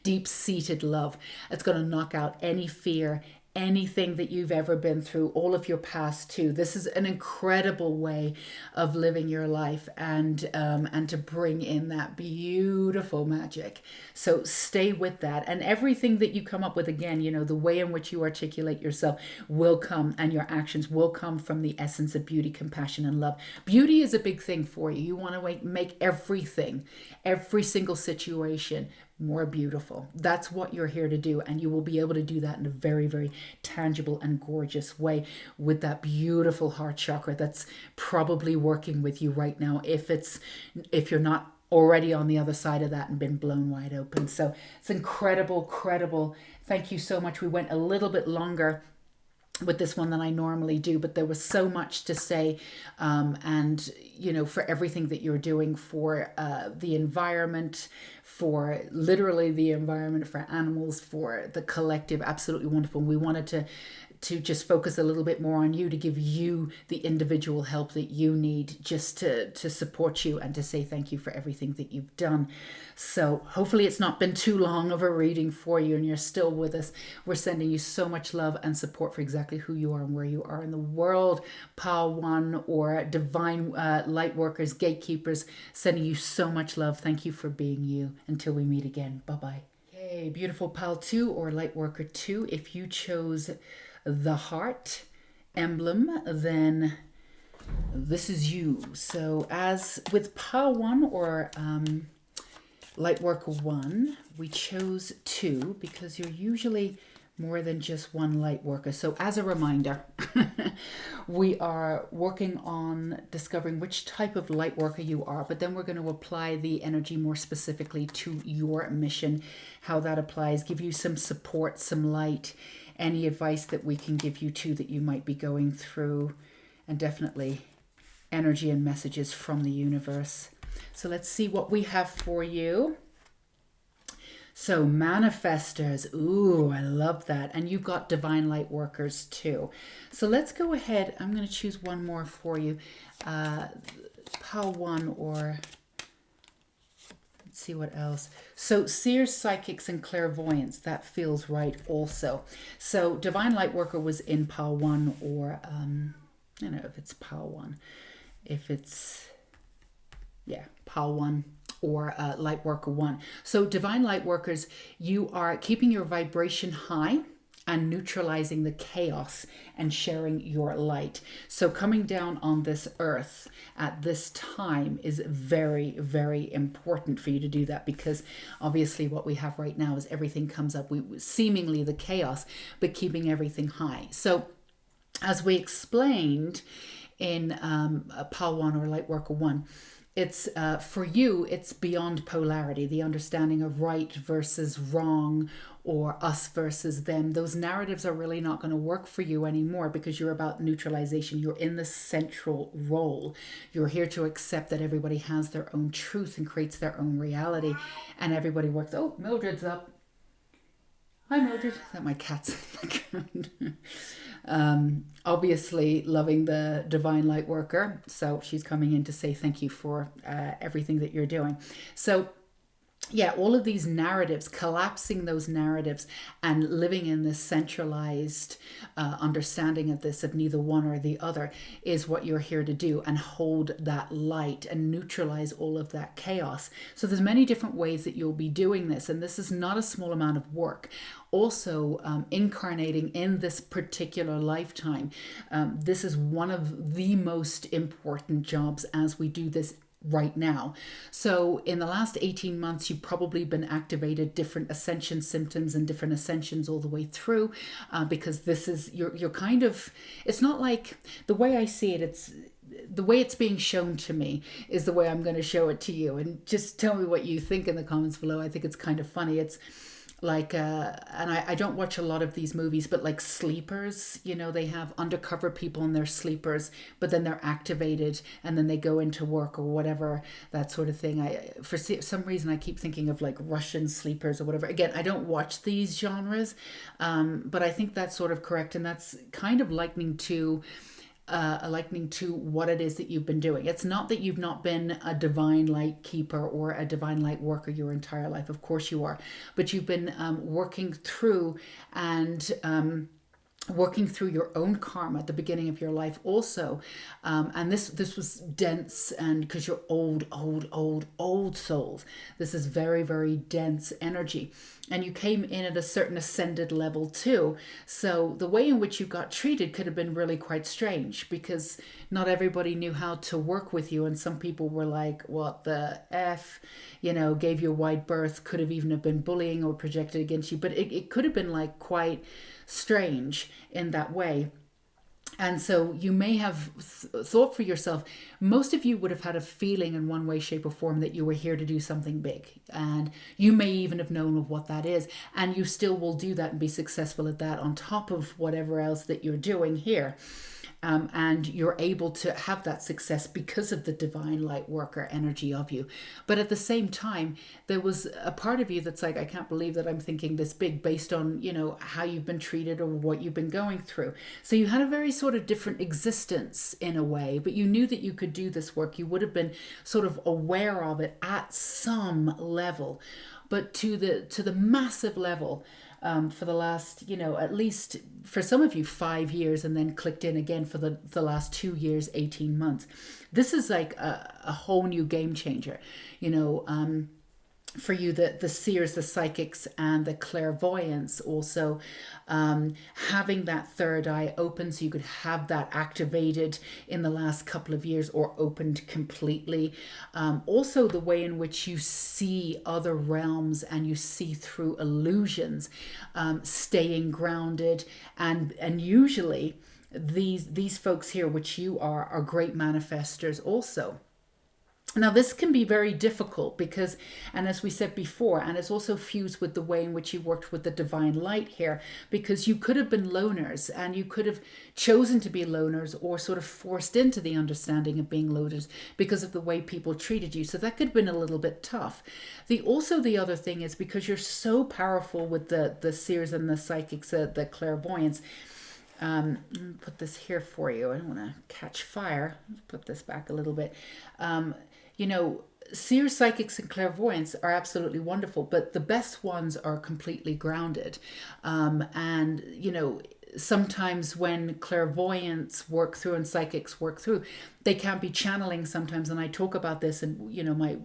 Deep seated love. It's going to knock out any fear, anything that you've ever been through, all of your past too. This is an incredible way of living your life, and to bring in that beautiful magic. So stay with that, and everything that you come up with, again, the way in which you articulate yourself will come, and your actions will come from the essence of beauty, compassion, and love. Beauty is a big thing for you. You want to make everything, every single situation, more beautiful. That's what you're here to do, and you will be able to do that in a very, very tangible and gorgeous way with that beautiful heart chakra that's probably working with you right now, if you're not already on the other side of that and been blown wide open. So it's incredible. Thank you so much. We went a little bit longer with this one than I normally do, but there was so much to say, and for everything that you're doing for the environment, for literally the environment, for animals, for the collective. Absolutely wonderful. We wanted to just focus a little bit more on you, to give you the individual help that you need, just to support you and to say thank you for everything that you've done. So hopefully it's not been too long of a reading for you and you're still with us. We're sending you so much love and support for exactly who you are and where you are in the world. Pile One or Divine Light Workers, Gatekeepers, sending you so much love. Thank you for being you. Until we meet again. Bye-bye. Okay, beautiful Pile 2 or Lightworker 2. If you chose the heart emblem, then this is you. So as with Pile 1 or Lightworker 1, we chose 2 because you're usually more than just one light worker. So as a reminder, we are working on discovering which type of light worker you are, but then we're going to apply the energy more specifically to your mission, how that applies, give you some support, some light, any advice that we can give you too that you might be going through, and definitely energy and messages from the universe. So let's see what we have for you. So manifestors, ooh, I love that. And you've got divine light workers too. So let's go ahead. I'm going to choose one more for you. Pile 1 or let's see what else. So seers, psychics, and clairvoyants, that feels right also. So divine light worker was in Pile 1 or, I don't know if it's Pile 1. If it's, yeah, Pile 1. Or Lightworker 1. So divine light workers, you are keeping your vibration high and neutralizing the chaos and sharing your light. So coming down on this earth at this time is very, very important for you to do that, because obviously what we have right now is everything comes up, seemingly the chaos, but keeping everything high. So as we explained in Pile 1 or Lightworker 1, it's for you, it's beyond polarity, the understanding of right versus wrong or us versus them. Those narratives are really not going to work for you anymore because you're about neutralization. You're in the central role. You're here to accept that everybody has their own truth and creates their own reality, and everybody works. Oh, Mildred's up. Hi, Mildred. Is that my cat's in the background? Obviously loving the divine light worker, so she's coming in to say thank you for everything that you're doing. So yeah, all of these narratives, collapsing those narratives and living in this centralized understanding of this, of neither one or the other, is what you're here to do, and hold that light and neutralize all of that chaos. So there's many different ways that you'll be doing this, and this is not a small amount of work. Also incarnating in this particular lifetime, this is one of the most important jobs as we do this right now. So in the last 18 months, you've probably been activated different ascension symptoms and different ascensions all the way through, because this is, you're kind of, it's not like, the way I see it, it's the way it's being shown to me is the way I'm going to show it to you. And just tell me what you think in the comments below. I think it's kind of funny. It's like, and I don't watch a lot of these movies, but like sleepers, you know, they have undercover people in their sleepers, but then they're activated and then they go into work or whatever, that sort of thing. For some reason, I keep thinking of like Russian sleepers or whatever. Again, I don't watch these genres, but I think that's sort of correct. And that's kind of likening to what it is that you've been doing. It's not that you've not been a divine light keeper or a divine light worker your entire life. Of course you are. But you've been working through and working through your own karma at the beginning of your life also. And this was dense, and because you're old souls. This is very, very dense energy. And you came in at a certain ascended level too. So the way in which you got treated could have been really quite strange, because not everybody knew how to work with you. And some people were like, what the F, you know, gave you a wide berth, could have even have been bullying or projected against you. But it could have been like quite strange in that way. And so you may have thought for yourself, most of you would have had a feeling in one way, shape or form that you were here to do something big. And you may even have known of what that is. And you still will do that and be successful at that on top of whatever else that you're doing here. and you're able to have that success because of the divine light worker energy of you. But at the same time, there was a part of you that's like, I can't believe that I'm thinking this big based on, how you've been treated or what you've been going through. So you had a very sort of different existence in a way, but you knew that you could do this work. You would have been sort of aware of it at some level, but to the massive level, for the last, at least for some of you 5 years, and then clicked in again for the last 2 years, 18 months. This is like a whole new game changer, for you, the seers, the psychics, and the clairvoyants also, having that third eye open, so you could have that activated in the last couple of years or opened completely. Also the way in which you see other realms and you see through illusions, staying grounded, and usually these folks here, which you are great manifestors also. Now, this can be very difficult because, and as we said before, and it's also fused with the way in which you worked with the divine light here, because you could have been loners and you could have chosen to be loners or sort of forced into the understanding of being loners because of the way people treated you. So that could have been a little bit tough. The other thing is because you're so powerful with the seers and the psychics, the clairvoyants. Put this here for you. I don't want to catch fire. Let's put this back a little bit. Seers, psychics, and clairvoyants are absolutely wonderful, but the best ones are completely grounded. Sometimes when clairvoyants work through and psychics work through, they can be channeling sometimes. And I talk about this, and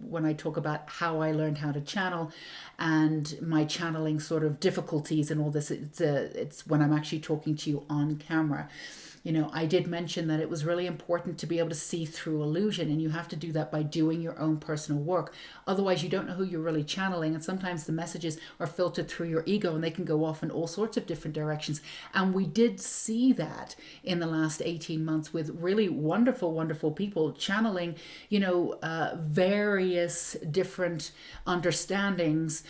when I talk about how I learned how to channel and my channeling sort of difficulties and all this, it's when I'm actually talking to you on camera. I did mention that it was really important to be able to see through illusion, and you have to do that by doing your own personal work. Otherwise, you don't know who you're really channeling, and sometimes the messages are filtered through your ego, and they can go off in all sorts of different directions. And we did see that in the last 18 months with really wonderful, wonderful people channeling, various different understandings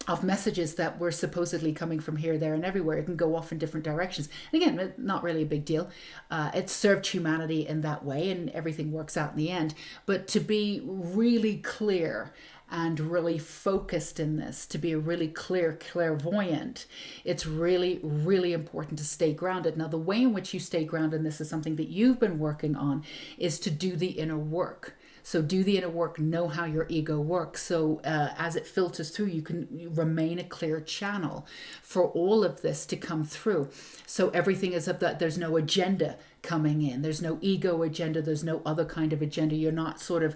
of messages that were supposedly coming from here, there, and everywhere. It can go off in different directions. And again, not really a big deal. It served humanity in that way, and everything works out in the end. But to be really clear and really focused in this, to be a really clear clairvoyant, it's really, really important to stay grounded. Now, the way in which you stay grounded, and this is something that you've been working on, is to do the inner work. So do the inner work, know how your ego works. So as it filters through, you can remain a clear channel for all of this to come through. So everything is of that. There's no agenda coming in. There's no ego agenda. There's no other kind of agenda. You're not sort of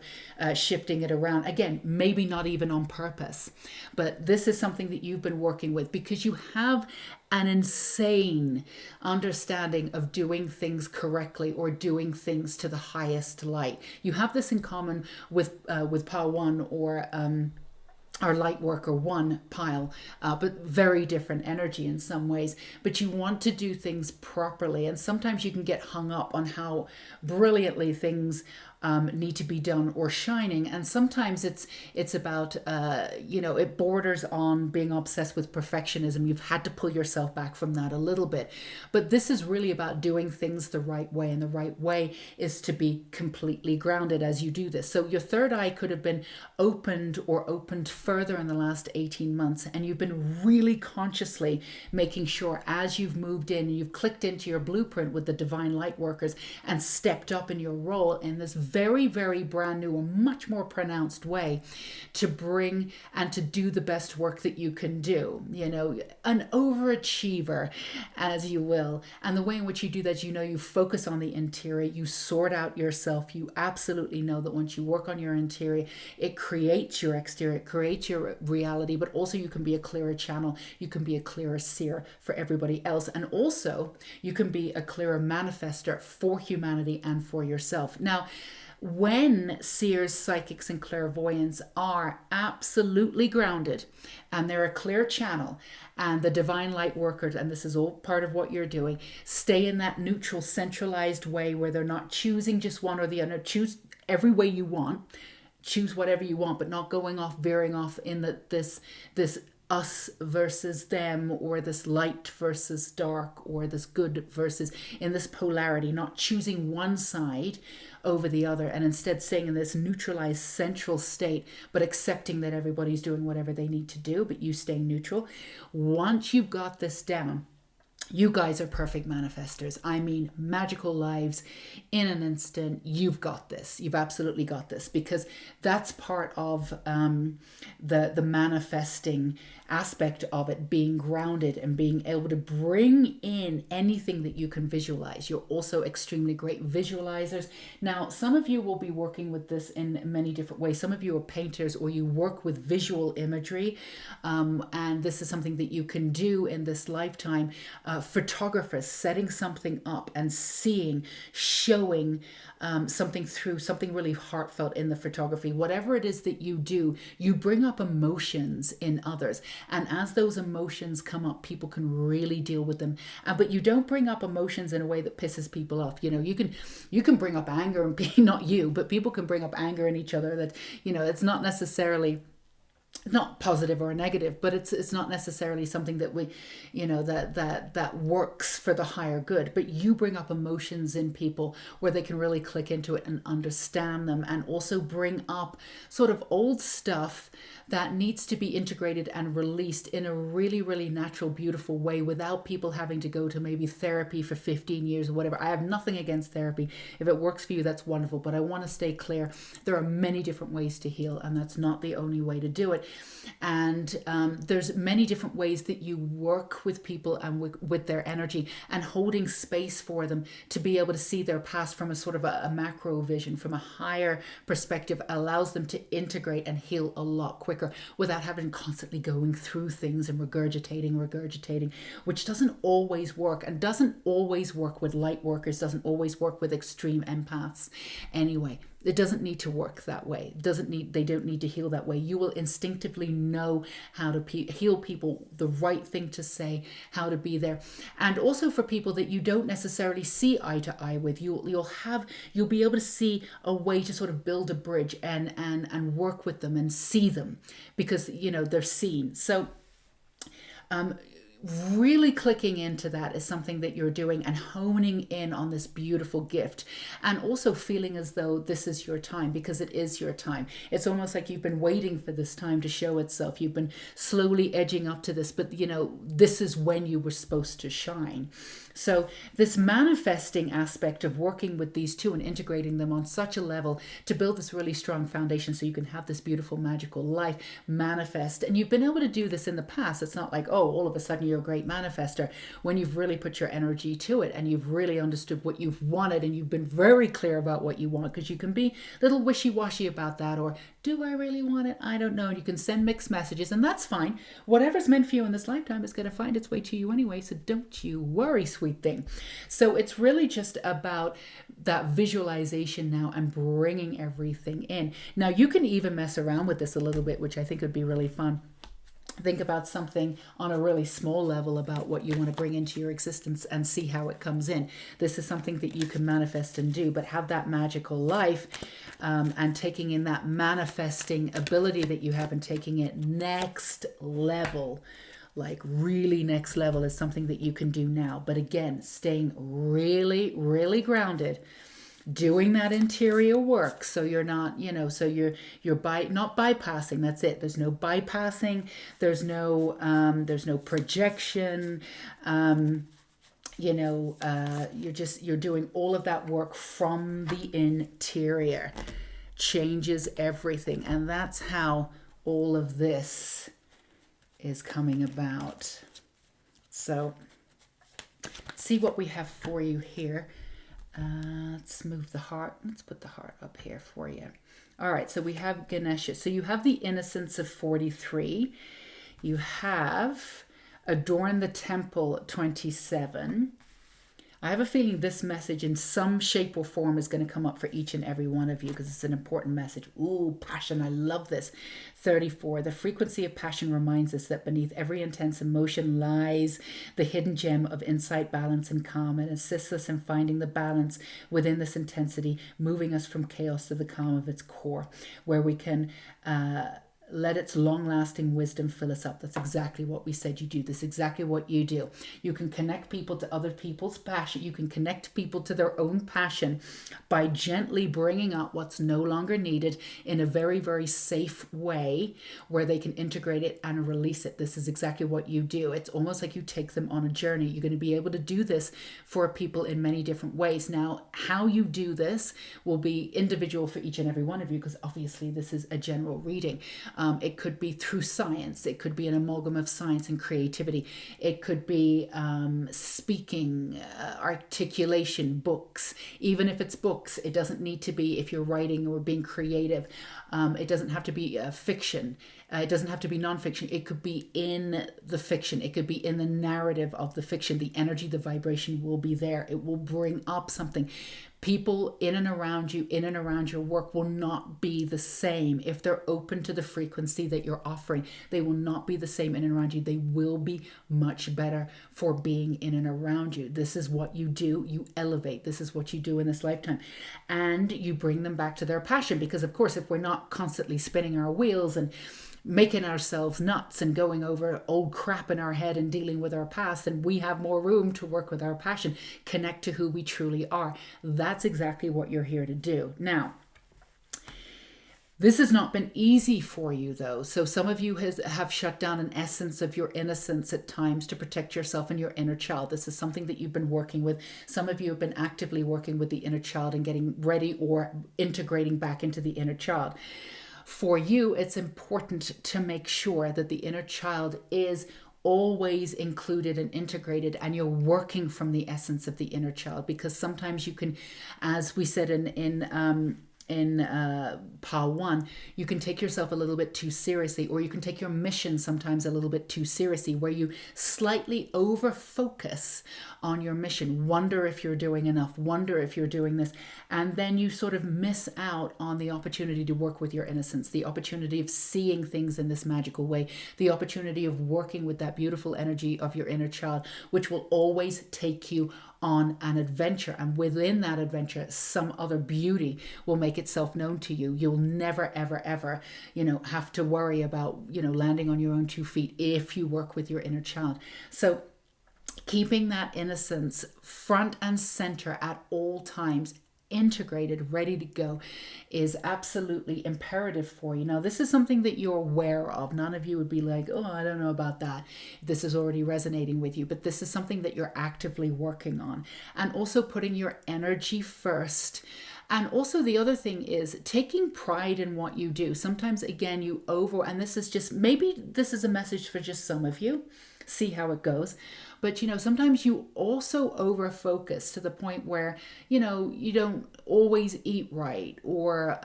shifting it around. Again, maybe not even on purpose. But this is something that you've been working with because you have an insane understanding of doing things correctly or doing things to the highest light. You have this in common with Pile 1 or Lightworker 1 pile, but very different energy in some ways. But you want to do things properly, and sometimes you can get hung up on how brilliantly things need to be done or shining, and sometimes it's about it borders on being obsessed with perfectionism. You've had to pull yourself back from that a little bit, but this is really about doing things the right way, and the right way is to be completely grounded as you do this. So your third eye could have been opened or opened further in the last 18 months, and you've been really consciously making sure as you've moved in, you've clicked into your blueprint with the divine light workers and stepped up in your role in this very, very brand new, a much more pronounced way to bring and to do the best work that you can do. An overachiever, as you will. And the way in which you do that, you focus on the interior, you sort out yourself. You absolutely know that once you work on your interior, it creates your exterior, it creates your reality, but also you can be a clearer channel, you can be a clearer seer for everybody else. And also you can be a clearer manifester for humanity and for yourself. Now, when seers, psychics, and clairvoyants are absolutely grounded and they're a clear channel, and the divine light workers, and this is all part of what you're doing, stay in that neutral, centralized way where they're not choosing just one or the other. Choose every way you want, choose whatever you want, but not going off, veering off in this us versus them, or this light versus dark, or this good versus, in this polarity, not choosing one side over the other, and instead staying in this neutralized central state, but accepting that everybody's doing whatever they need to do, but you stay neutral. Once you've got this down, you guys are perfect manifestors. I mean, magical lives in an instant. You've got this. You've absolutely got this, because that's part of the manifesting aspect of it, being grounded and being able to bring in anything that you can visualize. You're also extremely great visualizers. Now, some of you will be working with this in many different ways. Some of you are painters, or you work with visual imagery, and this is something that you can do in this lifetime. Photographers, setting something up and seeing, showing something through, something really heartfelt in the photography. Whatever it is that you do, you bring up emotions in others. And as those emotions come up, people can really deal with them. But you don't bring up emotions in a way that pisses people off. You know, you can bring up anger, and not you, but people can bring up anger in each other that, you know, it's not necessarily not positive or negative, but it's not necessarily something that we, you know, that works for the higher good. But you bring up emotions in people where they can really click into it and understand them, and also bring up sort of old stuff that needs to be integrated and released in a really, really natural, beautiful way, without people having to go to maybe therapy for 15 years or whatever. I have nothing against therapy. If it works for you, that's wonderful. But I want to stay clear. There are many different ways to heal, and that's not the only way to do it. And there's many different ways that you work with people and with their energy, and holding space for them to be able to see their past from a sort of a macro vision, from a higher perspective, allows them to integrate and heal a lot quicker, without having constantly going through things and regurgitating, which doesn't always work, and doesn't always work with light workers, doesn't always work with extreme empaths. Anyway, it doesn't need to work that way. They don't need to heal that way. You will instinctively know how to heal people, the right thing to say, how to be there. And also for people that you don't necessarily see eye to eye with, you'll be able to see a way to sort of build a bridge and work with them and see them, because, you know, they're seen. So really clicking into that is something that you're doing, and honing in on this beautiful gift, and also feeling as though this is your time, because it is your time. It's almost like you've been waiting for this time to show itself. You've been slowly edging up to this, but, you know, this is when you were supposed to shine. So this manifesting aspect of working with these two and integrating them on such a level to build this really strong foundation, so you can have this beautiful magical life manifest. And you've been able to do this in the past. It's not like, oh, all of a sudden you're a great manifester, when you've really put your energy to it, and you've really understood what you've wanted, and you've been very clear about what you want, because you can be a little wishy-washy about that, or do I really want it? I don't know. And you can send mixed messages, and that's fine. Whatever's meant for you in this lifetime is going to find its way to you anyway, so don't you worry, sweet thing. So it's really just about that visualization now, and bringing everything in. Now, you can even mess around with this a little bit, which I think would be really fun. Think about something on a really small level about what you want to bring into your existence, and see how it comes in. This is something that you can manifest and do, but have that magical life, and taking in that manifesting ability that you have, and taking it next level. Like really next level is something that you can do now. But again, staying really, really grounded, doing that interior work, so you're not, you know, so you're not bypassing. That's it. There's no bypassing. There's no projection. You're doing all of that work from the interior. Changes everything, and that's how all of this is coming about. So see what we have for you here. Let's move the heart. Let's put the heart up here for you. All right, so we have Ganesha. So you have the Innocence of 43. You have Adorn the Temple 27. I have a feeling this message in some shape or form is going to come up for each and every one of you, because it's an important message. Ooh, passion. I love this. 34. The frequency of passion reminds us that beneath every intense emotion lies the hidden gem of insight, balance, and calm. It assists us in finding the balance within this intensity, moving us from chaos to the calm of its core, where we can let its long-lasting wisdom fill us up. That's exactly what we said you do. This is exactly what you do. You can connect people to other people's passion. You can connect people to their own passion by gently bringing up what's no longer needed in a very, very safe way where they can integrate it and release it. This is exactly what you do. It's almost like you take them on a journey. You're going to be able to do this for people in many different ways. Now, how you do this will be individual for each and every one of you, because obviously this is a general reading. It could be through science. It could be an amalgam of science and creativity. It could be speaking, articulation, books. Even if it's books, it doesn't need to be, if you're writing or being creative, it doesn't have to be fiction. It doesn't have to be nonfiction. It could be in the fiction. It could be in the narrative of the fiction. The energy, the vibration will be there. It will bring up something. People in and around you, in and around your work will not be the same. If they're open to the frequency that you're offering, they will not be the same in and around you. They will be much better for being in and around you. This is what you do. You elevate. This is what you do in this lifetime. And you bring them back to their passion. Because of course, if we're not constantly spinning our wheels and making ourselves nuts and going over old crap in our head and dealing with our past, and we have more room to work with our passion, connect to who we truly are. That's exactly what you're here to do. Now, this has not been easy for you though. So some of you have shut down an essence of your innocence at times to protect yourself and your inner child. This is something that you've been working with. Some of you have been actively working with the inner child and getting ready or integrating back into the inner child. For you, it's important to make sure that the inner child is always included and integrated, and you're working from the essence of the inner child, because sometimes you can, as we said in Part 1, you can take yourself a little bit too seriously, or you can take your mission sometimes a little bit too seriously, where you slightly over focus on your mission, wonder if you're doing enough, wonder if you're doing this, and then you sort of miss out on the opportunity to work with your innocence, the opportunity of seeing things in this magical way, the opportunity of working with that beautiful energy of your inner child, which will always take you on an adventure. And within that adventure, some other beauty will make itself known to you. You'll never, ever, ever, have to worry about, landing on your own 2 feet if you work with your inner child. So keeping that innocence front and center at all times, integrated, ready to go, is absolutely imperative for you. Now, this is something that you're aware of. None of you would be like, oh, I don't know about that. This is already resonating with you, but this is something that you're actively working on. And also putting your energy first. And also the other thing is taking pride in what you do. Sometimes, again, and this is just, maybe this is a message for just some of you. See how it goes. But, sometimes you also over focus to the point where, you don't always eat right, or,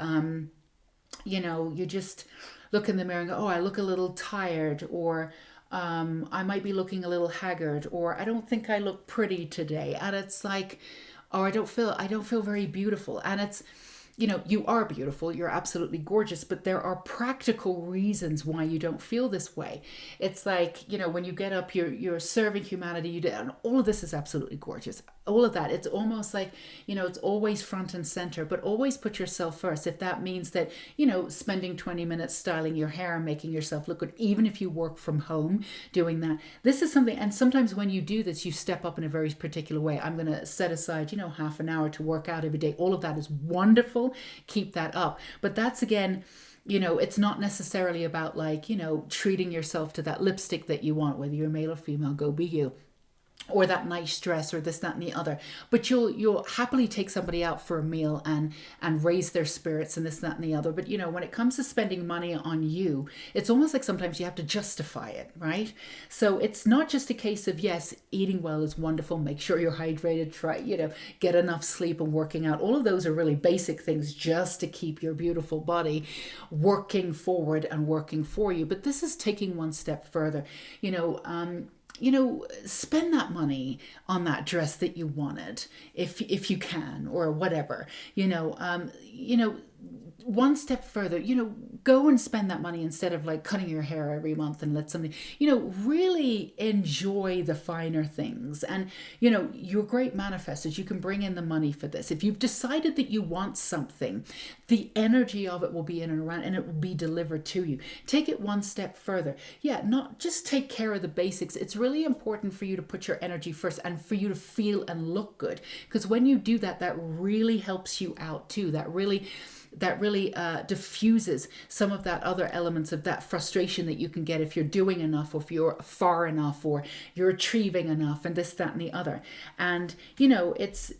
you just look in the mirror and go, oh, I look a little tired, or I might be looking a little haggard, or I don't think I look pretty today. And it's like, or I don't feel very beautiful. And it's, you are beautiful, you're absolutely gorgeous, but there are practical reasons why you don't feel this way. It's like, when you get up, you're serving humanity, and all of this is absolutely gorgeous. All of that, it's almost like, it's always front and center, but always put yourself first. If that means that, spending 20 minutes styling your hair and making yourself look good, even if you work from home, doing that. This is something, and sometimes when you do this, you step up in a very particular way. I'm going to set aside, half an hour to work out every day. All of that is wonderful. Keep that up. But that's, again, it's not necessarily about treating yourself to that lipstick that you want, whether you're male or female, go be you. Or that nice dress, or this, that, and the other. But you'll happily take somebody out for a meal and raise their spirits and this, that, and the other. But when it comes to spending money on you, it's almost like sometimes you have to justify it, right? So it's not just a case of, yes, eating well is wonderful. Make sure you're hydrated. Try, get enough sleep and working out. All of those are really basic things just to keep your beautiful body working forward and working for you. But this is taking one step further. Spend that money on that dress that you wanted, if you can, or whatever, one step further, go and spend that money instead of like cutting your hair every month and let somebody, really enjoy the finer things. And, you're great manifestors. You can bring in the money for this. If you've decided that you want something, the energy of it will be in and around and it will be delivered to you. Take it one step further. Yeah, not just take care of the basics. It's really important for you to put your energy first and for you to feel and look good. Because when you do that, that really helps you out too. That really diffuses some of that other elements of that frustration that you can get if you're doing enough, or if you're far enough, or you're achieving enough, and this, that, and the other. And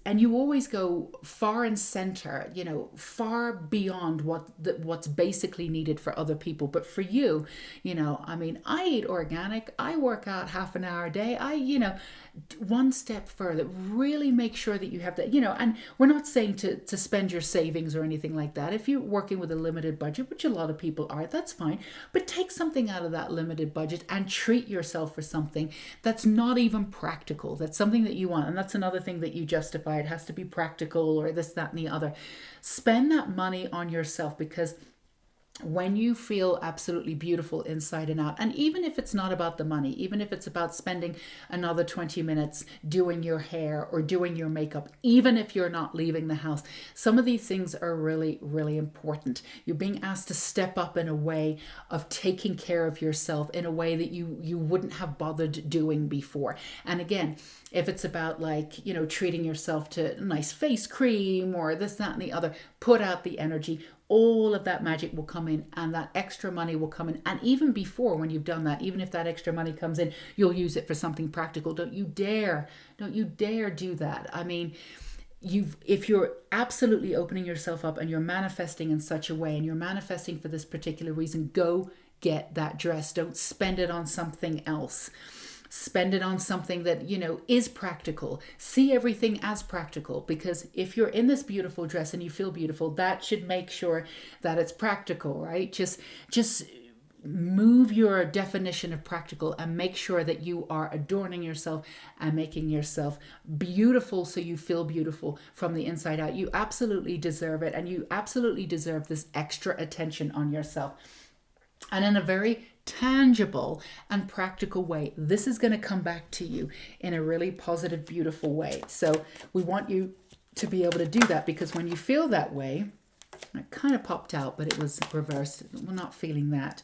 and you always go far and center, far beyond what's basically needed for other people. But for you, I eat organic, I work out half an hour a day, one step further, really make sure that you have that, and we're not saying to spend your savings or anything like that. If you're working with a limited budget, which a lot of people are, that's fine. But take something out of that limited budget and treat yourself for something that's not even practical. That's something that you want. And that's another thing that you justify. It has to be practical, or this, that, and the other. Spend that money on yourself, because when you feel absolutely beautiful inside and out, and even if it's not about the money, even if it's about spending another 20 minutes doing your hair or doing your makeup, even if you're not leaving the house, some of these things are really, really important. You're being asked to step up in a way of taking care of yourself in a way that you wouldn't have bothered doing before. And again, if it's about treating yourself to nice face cream or this, that, and the other, put out the energy. All of that magic will come in, and that extra money will come in. And even before, when you've done that, even if that extra money comes in, you'll use it for something practical. Don't you dare do that. I mean, if you're absolutely opening yourself up and you're manifesting in such a way, and you're manifesting for this particular reason, go get that dress. Don't spend it on something else. Spend it on something that, is practical. See everything as practical, because if you're in this beautiful dress and you feel beautiful, that should make sure that it's practical, right? Just move your definition of practical and make sure that you are adorning yourself and making yourself beautiful, so you feel beautiful from the inside out. You absolutely deserve it, and you absolutely deserve this extra attention on yourself. And in a very tangible and practical way, this is going to come back to you in a really positive, beautiful way. So we want you to be able to do that, because when you feel that way, it kind of popped out, but it was reversed. We're not feeling that.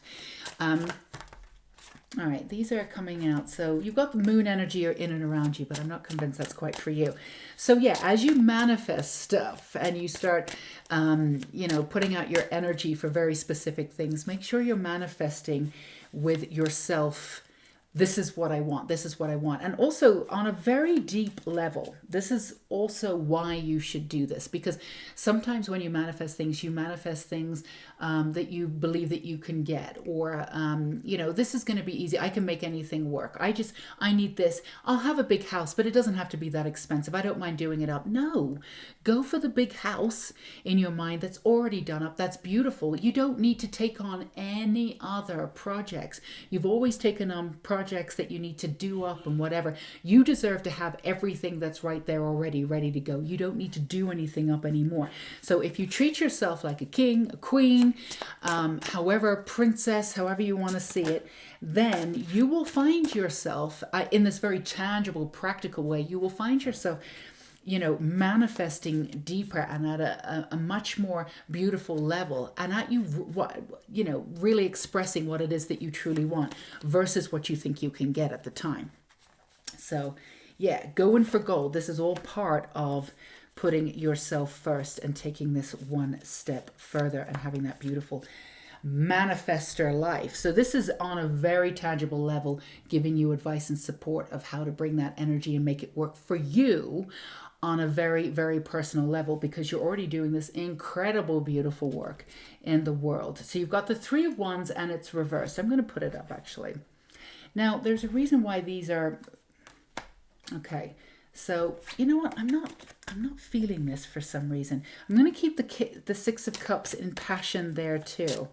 All right, these are coming out. So you've got the moon energy in and around you, but I'm not convinced that's quite for you. So yeah, as you manifest stuff and you start, putting out your energy for very specific things, make sure you're manifesting with yourself. This is what I want. This is what I want. And also on a very deep level, this is also why you should do this. Because sometimes when you manifest things that you believe that you can get, or, this is going to be easy. I can make anything work. I need this. I'll have a big house, but it doesn't have to be that expensive. I don't mind doing it up. No, go for the big house in your mind that's already done up. That's beautiful. You don't need to take on any other projects. You've always taken on projects that you need to do up and whatever. You deserve to have everything that's right there already, ready to go. You don't need to do anything up anymore. So if you treat yourself like a king, a queen, however, princess, however you want to see it, then you will find yourself in this very tangible, practical way. You will find yourself manifesting deeper and at a much more beautiful level, and at really expressing what it is that you truly want versus what you think you can get at the time. So yeah, going for gold. This is all part of putting yourself first and taking this one step further and having that beautiful manifestor life. So this is on a very tangible level, giving you advice and support of how to bring that energy and make it work for you on a very, very personal level, because you're already doing this incredible, beautiful work in the world. So you've got the Three of Wands and it's reversed. I'm going to put it up actually. Now, there's a reason why these are... Okay, so you know what? I'm not feeling this for some reason. I'm going to keep the Six of Cups in passion there too.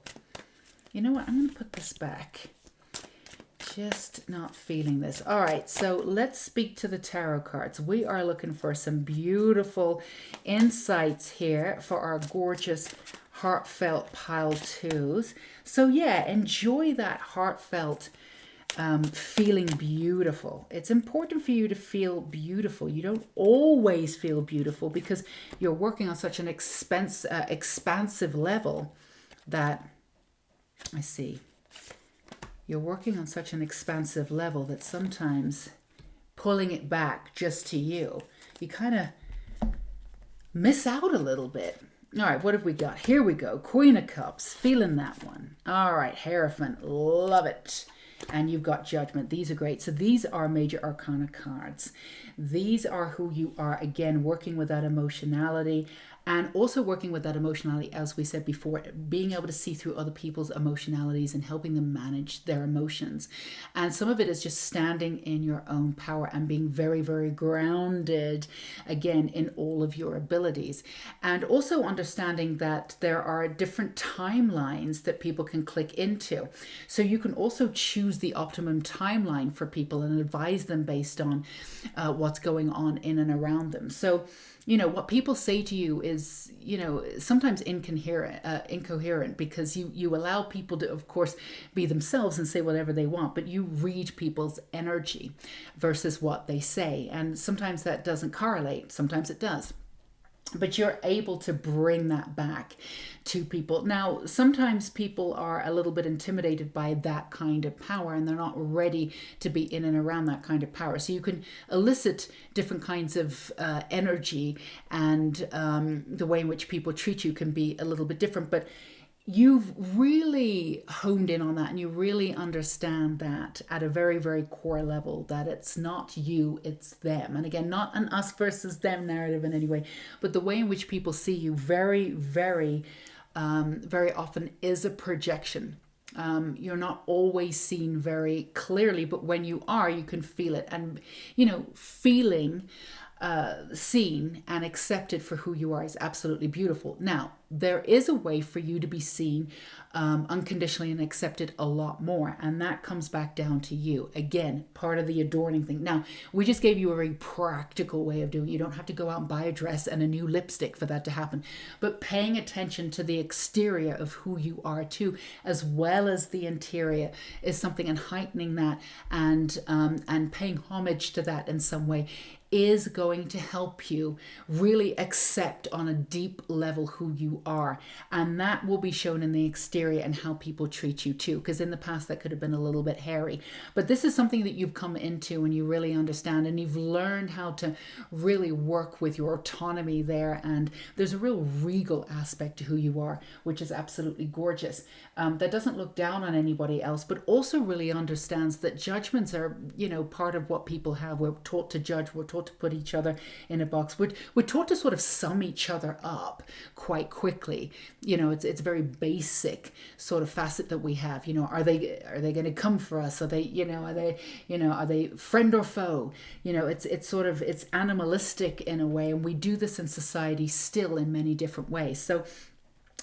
You know what? I'm going to put this back. Just not feeling this. All right, so let's speak to the tarot cards. We are looking for some beautiful insights here for our gorgeous heartfelt pile twos. So yeah, enjoy that heartfelt feeling beautiful. It's important for you to feel beautiful. You don't always feel beautiful because you're working on such an expansive level that, I see, you're working on such an expansive level that sometimes pulling it back just to you, you kind of miss out a little bit. All right, what have we got? Here we go. Queen of Cups, feeling that one. All right, Hierophant, love it. And you've got Judgment. These are great. So these are Major Arcana cards. These are who you are, again, working with that emotionality, and also working with that emotionality, as we said before, being able to see through other people's emotionalities and helping them manage their emotions. And some of it is just standing in your own power and being very, very grounded, again, in all of your abilities. And also understanding that there are different timelines that people can click into. So you can also choose the optimum timeline for people and advise them based on what's going on in and around them. So, you know, what people say to you is, you know, sometimes incoherent because you allow people to, of course, be themselves and say whatever they want, but you read people's energy versus what they say. And sometimes that doesn't correlate. Sometimes it does. But you're able to bring that back to people. Now, sometimes people are a little bit intimidated by that kind of power and they're not ready to be in and around that kind of power. So you can elicit different kinds of energy, and the way in which people treat you can be a little bit different. But you've really honed in on that, and you really understand that at a very, very core level, that it's not you, it's them. And again, not an us versus them narrative in any way, but the way in which people see you very, very, very often is a projection. You're not always seen very clearly, but when you are, you can feel it. And, you know, feeling seen and accepted for who you are is absolutely beautiful. Now, there is a way for you to be seen unconditionally and accepted a lot more, and that comes back down to you. Again, part of the adorning thing. Now, we just gave you a very practical way of doing it. You don't have to go out and buy a dress and a new lipstick for that to happen, but paying attention to the exterior of who you are too, as well as the interior, is something, and heightening that and paying homage to that in some way is going to help you really accept on a deep level who you are. And that will be shown in the exterior and how people treat you too, because in the past that could have been a little bit hairy. But this is something that you've come into and you really understand, and you've learned how to really work with your autonomy there. And there's a real regal aspect to who you are, which is absolutely gorgeous. That doesn't look down on anybody else, but also really understands that judgments are, you know, part of what people have. We're taught to judge. We're taught to put each other in a box. We're taught to sort of sum each other up quite quickly. You know, it's a very basic sort of facet that we have. You know, are they going to come for us? Are they friend or foe? You know, it's animalistic in a way, and we do this in society still in many different ways. So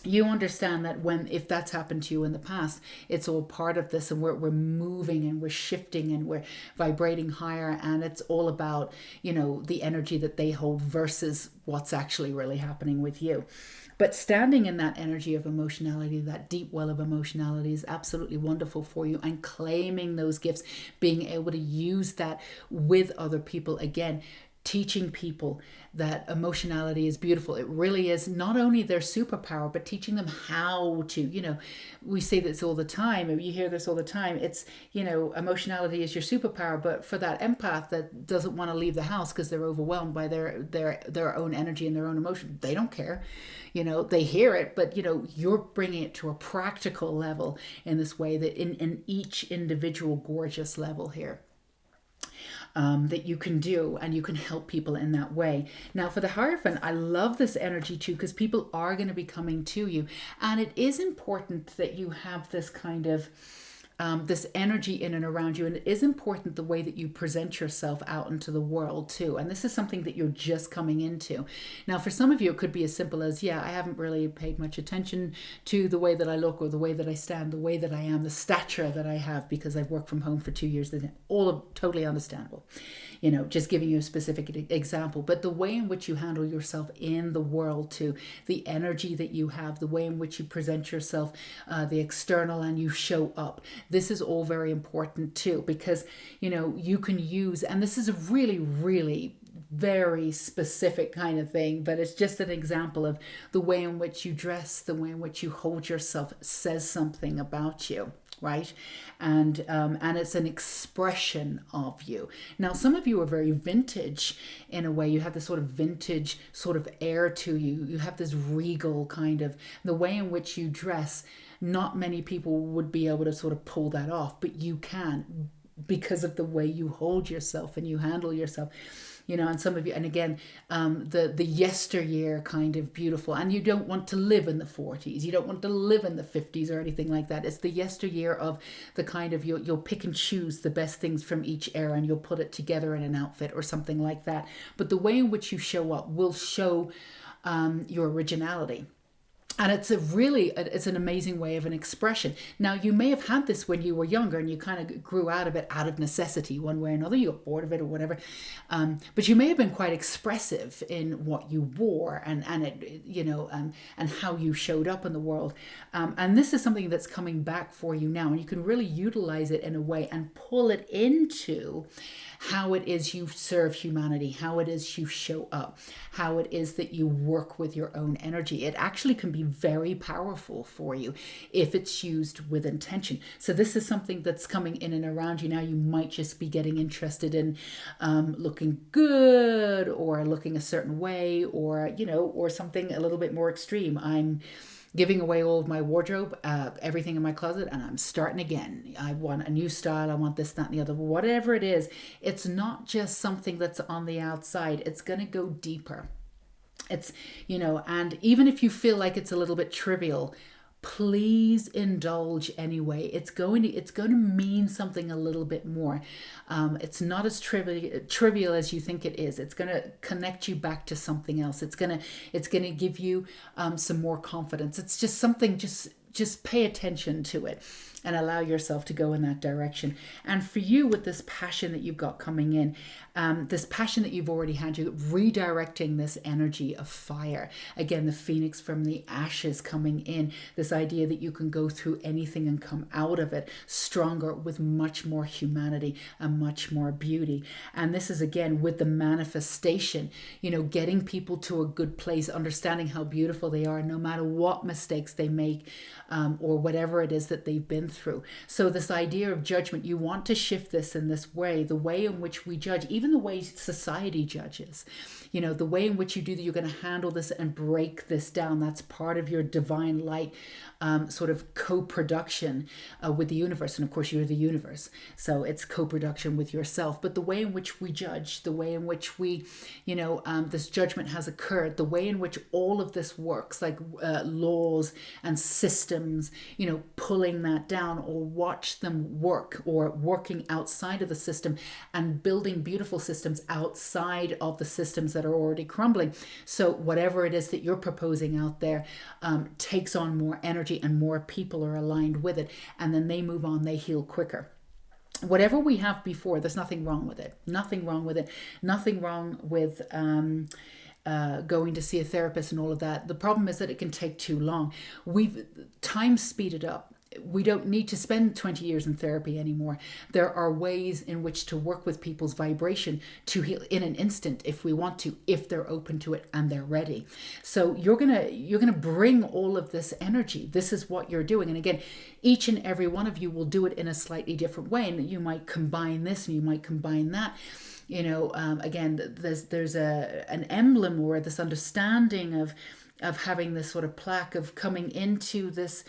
you understand that if that's happened to you in the past, it's all part of this, and we're moving and we're shifting and we're vibrating higher, and it's all about, you know, the energy that they hold versus what's actually really happening with you. But standing in that energy of emotionality, that deep well of emotionality, is absolutely wonderful for you, and claiming those gifts, being able to use that with other people, again, teaching people that emotionality is beautiful. It really is not only their superpower, but teaching them how to, you know, we say this all the time, and you hear this all the time. It's, you know, emotionality is your superpower, but for that empath that doesn't want to leave the house because they're overwhelmed by their own energy and their own emotion, they don't care. You know, they hear it, but, you know, you're bringing it to a practical level in this way, that in each individual gorgeous level here. That you can do, and you can help people in that way. Now, for the Hierophant, I love this energy too, because people are going to be coming to you, and it is important that you have this kind of this energy in and around you. And it is important the way that you present yourself out into the world too. And this is something that you're just coming into. Now, for some of you, it could be as simple as, yeah, I haven't really paid much attention to the way that I look or the way that I stand, the way that I am, the stature that I have because I've worked from home for 2 years. All of totally understandable. You know, just giving you a specific example, but the way in which you handle yourself in the world too, the energy that you have, the way in which you present yourself, the external, and you show up. This is all very important too, because, you know, you can use, and this is a really, really very specific kind of thing, but it's just an example of the way in which you dress, the way in which you hold yourself says something about you. Right, and it's an expression of you. Now, some of you are very vintage in a way. You have this sort of vintage sort of air to you. You have this regal kind of, the way in which you dress. Not many people would be able to sort of pull that off, but you can, because of the way you hold yourself and you handle yourself. You know, and some of you, and again, the yesteryear kind of beautiful, and you don't want to live in the 40s, you don't want to live in the 50s or anything like that. It's the yesteryear of the kind of, you'll pick and choose the best things from each era and you'll put it together in an outfit or something like that. But the way in which you show up will show your originality. And it's it's an amazing way of an expression. Now, you may have had this when you were younger and you kind of grew out of it out of necessity, one way or another. You got bored of it or whatever. But you may have been quite expressive in what you wore and it, you know, and how you showed up in the world. And this is something that's coming back for you now. And you can really utilize it in a way and pull it into how it is you serve humanity, how it is you show up, how it is that you work with your own energy. It actually can be very powerful for you if it's used with intention. So this is something that's coming in and around you now. You might just be getting interested in looking good or looking a certain way, or, you know, or something a little bit more extreme. I'm giving away all of my wardrobe, everything in my closet, and I'm starting again. I want a new style. I want this, that, and the other. Whatever it is, it's not just something that's on the outside. It's going to go deeper. It's, you know, and even if you feel like it's a little bit trivial, please indulge anyway. It's going to mean something a little bit more. It's not as trivial as you think it is. It's going to connect you back to something else. It's going to give you some more confidence. It's just something. Just pay attention to it and allow yourself to go in that direction. And for you, with this passion that you've got coming in, this passion that you've already had, you're redirecting this energy of fire. Again, the phoenix from the ashes coming in, this idea that you can go through anything and come out of it stronger with much more humanity and much more beauty. And this is, again, with the manifestation, you know, getting people to a good place, understanding how beautiful they are, no matter what mistakes they make, or whatever it is that they've been through. So this idea of judgment, you want to shift this in this way, the way in which we judge, even the way society judges, you know, the way in which you do that, you're going to handle this and break this down. That's part of your divine light sort of co-production with the universe. And of course, you're the universe. So it's co-production with yourself. But the way in which we judge, the way in which we, you know, this judgment has occurred, the way in which all of this works, like laws and systems, you know, pulling that down, or watch them work, or working outside of the system and building beautiful systems outside of the systems that are already crumbling. So whatever it is that you're proposing out there takes on more energy, and more people are aligned with it, and then they move on, they heal quicker. Whatever we have before, there's nothing wrong with it. Nothing wrong with it. Nothing wrong with going to see a therapist and all of that. The problem is that it can take too long. Time speeded up. We don't need to spend 20 years in therapy anymore. There are ways in which to work with people's vibration to heal in an instant if we want to, if they're open to it and they're ready. So you're gonna bring all of this energy. This is what you're doing. And again, each and every one of you will do it in a slightly different way. And you might combine this and you might combine that. You know, again, there's an emblem or this understanding of having this sort of plaque of coming into this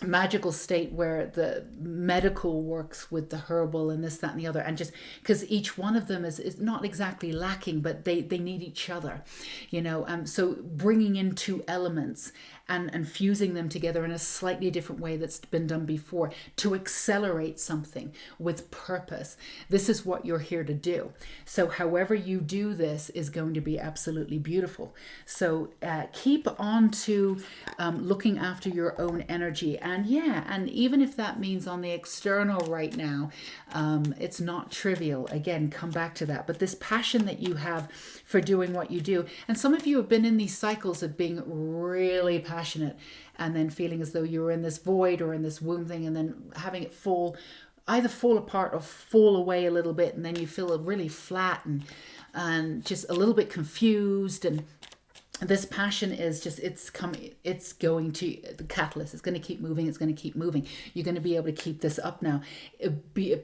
magical state where the medical works with the herbal and this, that, and the other, and just because each one of them is not exactly lacking, but they need each other, you know. So bringing in two elements and fusing them together in a slightly different way that's been done before to accelerate something with purpose. This is what you're here to do. So however you do this is going to be absolutely beautiful. So keep on to looking after your own energy. And yeah, and even if that means on the external right now, it's not trivial. Again, come back to that. But this passion that you have for doing what you do, and some of you have been in these cycles of being really passionate and then feeling as though you were in this void or in this womb thing, and then having it either fall apart or fall away a little bit, and then you feel really flat and just a little bit confused. And this passion is just, it's going to, the catalyst is going to keep moving. It's going to keep moving. You're going to be able to keep this up now.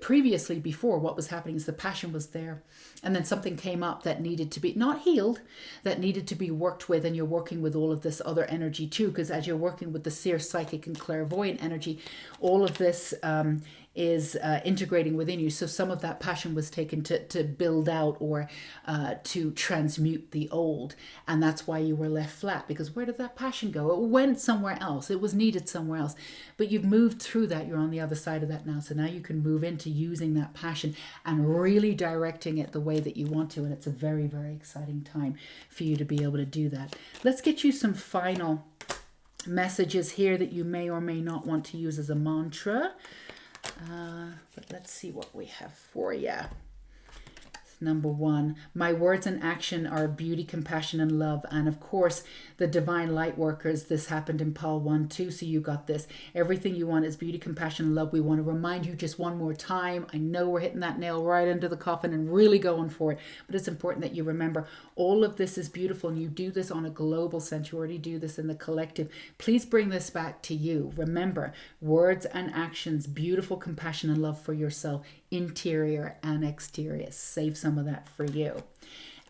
Previously, before, what was happening is the passion was there, and then something came up that needed to be, not healed, that needed to be worked with, and you're working with all of this other energy too, because as you're working with the seer, psychic, and clairvoyant energy, all of this is integrating within you. So some of that passion was taken to build out or to transmute the old. And that's why you were left flat, because where did that passion go? It went somewhere else. It was needed somewhere else. But you've moved through that. You're on the other side of that now. So now you can move into using that passion and really directing it the way that you want to. And it's a very, very exciting time for you to be able to do that. Let's get you some final messages here that you may or may not want to use as a mantra. But let's see what we have for you. Number 1, my words and action are beauty, compassion, and love. And of course, the divine light workers, this happened in Pal 1 too, so you got this. Everything you want is beauty, compassion, and love. We want to remind you just one more time. I know we're hitting that nail right into the coffin and really going for it, but it's important that you remember all of this is beautiful, and you do this on a global sense. You already do this in the collective. Please bring this back to you. Remember, words and actions, beautiful, compassion, and love for yourself, interior and exterior. Save some of that for you.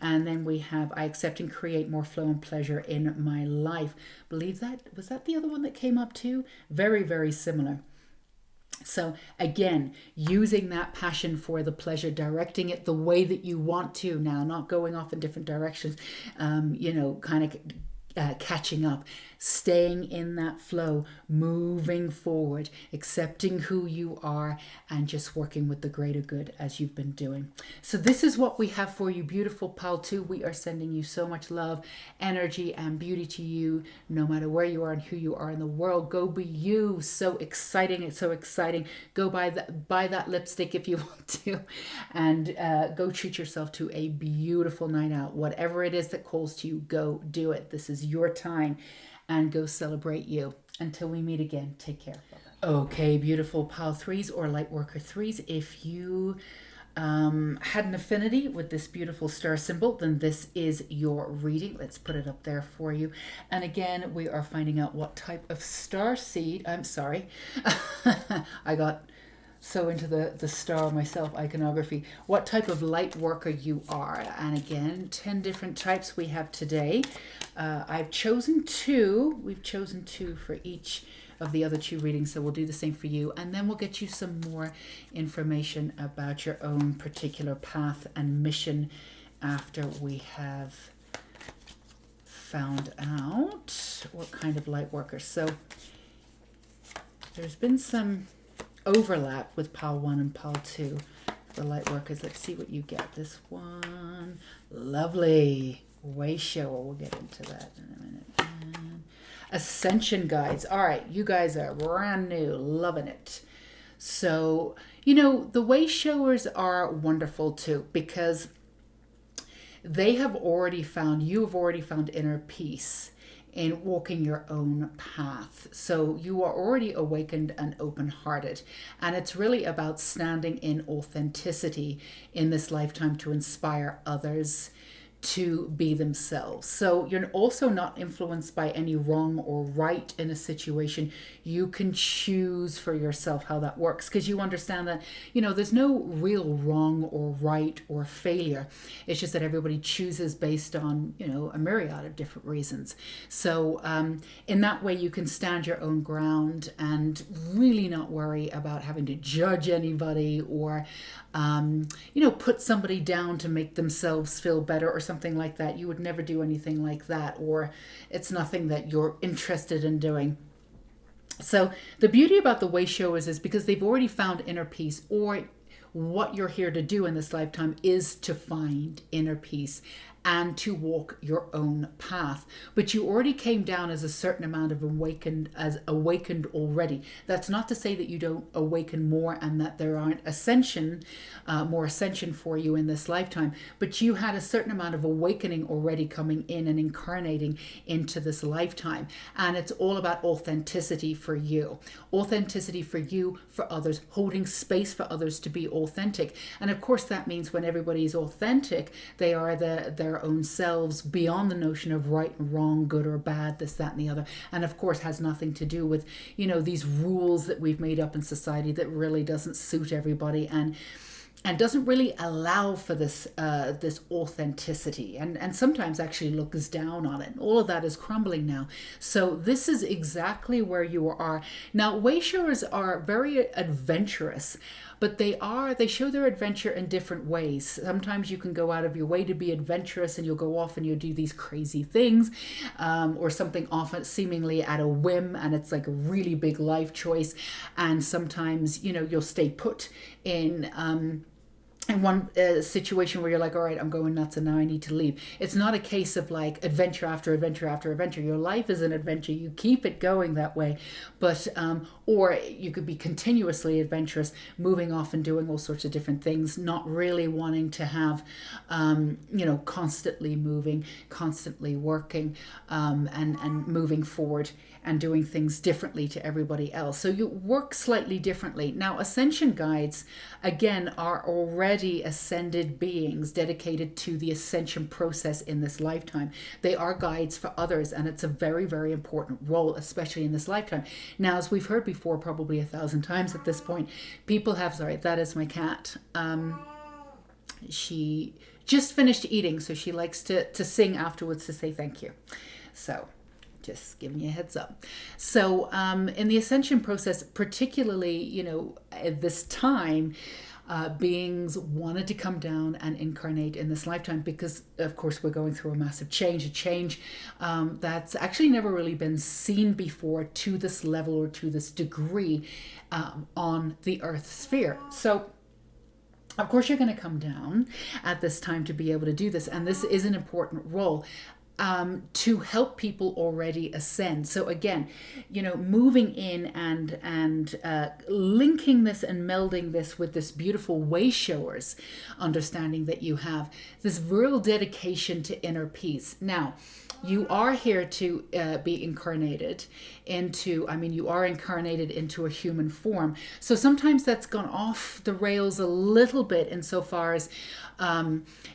And then we have, I accept and create more flow and pleasure in my life. Believe that, was that the other one that came up too? Very, very similar. So again, using that passion for the pleasure, directing it the way that you want to now, not going off in different directions, kind of catching up, staying in that flow, moving forward, accepting who you are, and just working with the greater good as you've been doing. So this is what we have for you, beautiful Pal 2. We are sending you so much love, energy, and beauty to you, no matter where you are and who you are in the world. Go be you. So exciting. It's so exciting. Go buy that lipstick if you want to, and go treat yourself to a beautiful night out. Whatever it is that calls to you, go do it. This is your time. And go celebrate you. Until we meet again, take care. Bye-bye. Okay, beautiful Pal 3s or Lightworker 3s. If you had an affinity with this beautiful star symbol, then this is your reading. Let's put it up there for you. And again, we are finding out what type of star seed. I'm sorry. I got so into the star myself, iconography. What type of light worker you are. And again, 10 different types we have today. I've chosen 2. We've chosen 2 for each of the other 2 readings, so we'll do the same for you. And then we'll get you some more information about your own particular path and mission after we have found out what kind of light worker. So there's been some overlap with Pal 1 and Pal 2. The light workers, let's see what you get. This one, lovely. Way shower. We'll get into that in a minute. And ascension guides. All right, you guys are brand new, loving it. So, the way showers are wonderful too, because you have already found inner peace in walking your own path. So you are already awakened and open-hearted. And it's really about standing in authenticity in this lifetime to inspire others to be themselves. So you're also not influenced by any wrong or right in a situation. You can choose for yourself how that works, because you understand that, there's no real wrong or right or failure. It's just that everybody chooses based on, a myriad of different reasons. So in that way, you can stand your own ground and really not worry about having to judge anybody or put somebody down to make themselves feel better or something like that. You would never do anything like that, or it's nothing that you're interested in doing. So the beauty about the way showers is because they've already found inner peace, or what you're here to do in this lifetime is to find inner peace and to walk your own path. But you already came down as a certain amount of awakened already. That's not to say that you don't awaken more and that there aren't more ascension for you in this lifetime, but you had a certain amount of awakening already coming in and incarnating into this lifetime. And it's all about authenticity for you. Authenticity for you, for others, holding space for others to be authentic. And of course that means when everybody's authentic, they are their own selves, beyond the notion of right and wrong, good or bad, this, that, and the other. And of course has nothing to do with, these rules that we've made up in society that really doesn't suit everybody and doesn't really allow for this authenticity, and sometimes actually looks down on it. And all of that is crumbling now. So this is exactly where you are. Now, wayshowers are very adventurous, but they show their adventure in different ways. Sometimes you can go out of your way to be adventurous and you'll go off and you'll do these crazy things, or something often seemingly at a whim, and it's like a really big life choice. And sometimes, you'll stay put in one situation where you're like, all right, I'm going nuts and now I need to leave. It's not a case of like adventure after adventure after adventure. Your life is an adventure. You keep it going that way. But, or you could be continuously adventurous, moving off and doing all sorts of different things, not really wanting to have, constantly moving, constantly working, and moving forward and doing things differently to everybody else. So you work slightly differently. Now, ascension guides, again, are already ascended beings dedicated to the ascension process in this lifetime. They are guides for others, and it's a very, very important role, especially in this lifetime. Now, as we've heard before, probably 1,000 times at this point, people have, sorry, that is my cat. She just finished eating, so she likes to sing afterwards to say thank you. So just giving you a heads up. So in the ascension process, particularly, at this time, beings wanted to come down and incarnate in this lifetime because, of course, we're going through a massive change, that's actually never really been seen before to this level or to this degree on the Earth sphere. So of course, you're going to come down at this time to be able to do this. And this is an important role to help people already ascend. So again, moving in and linking this and melding this with this beautiful way showers understanding that you have, this real dedication to inner peace. Now, you are here to be incarnated into, you are incarnated into a human form. So sometimes that's gone off the rails a little bit insofar as,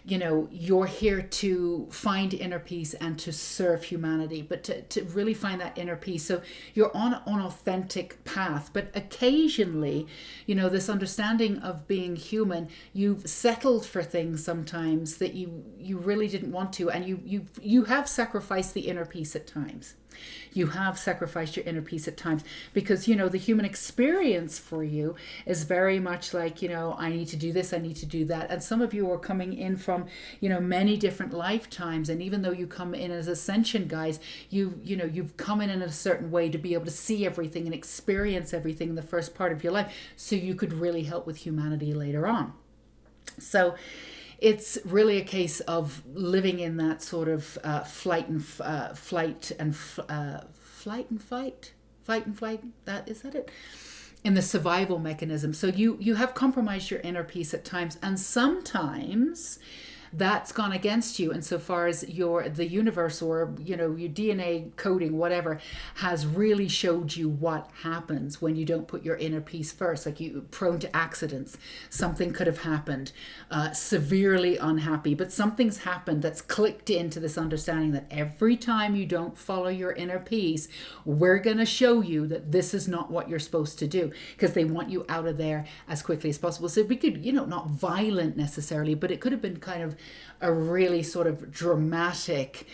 you're here to find inner peace and to serve humanity, but to really find that inner peace. So you're on an authentic path, but occasionally, this understanding of being human, you've settled for things sometimes that you really didn't want to, and you have sacrificed the inner peace at times. You have sacrificed your inner peace at times because, the human experience for you is very much like, I need to do this, I need to do that. And some of you are coming in from, many different lifetimes. And even though you come in as ascension guys, you've come in a certain way to be able to see everything and experience everything in the first part of your life. So you could really help with humanity later on. So it's really a case of living in that sort of fight and flight. That is that it? In the survival mechanism. So you have compromised your inner peace at times, and sometimes that's gone against you insofar as the universe or your DNA coding, whatever, has really showed you what happens when you don't put your inner peace first. Like you're prone to accidents. Something could have happened, severely unhappy, but something's happened that's clicked into this understanding that every time you don't follow your inner peace, we're going to show you that this is not what you're supposed to do, because they want you out of there as quickly as possible. So we could, not violent necessarily, but it could have been kind of a really sort of dramatic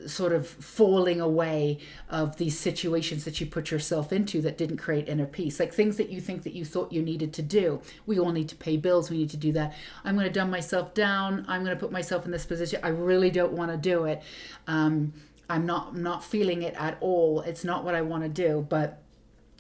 sort of falling away of these situations that you put yourself into that didn't create inner peace. Like things that you think that you thought you needed to do. We all need to pay bills. We need to do that. I'm going to dumb myself down. I'm going to put myself in this position. I really don't want to do it. I'm not feeling it at all. It's not what I want to do, but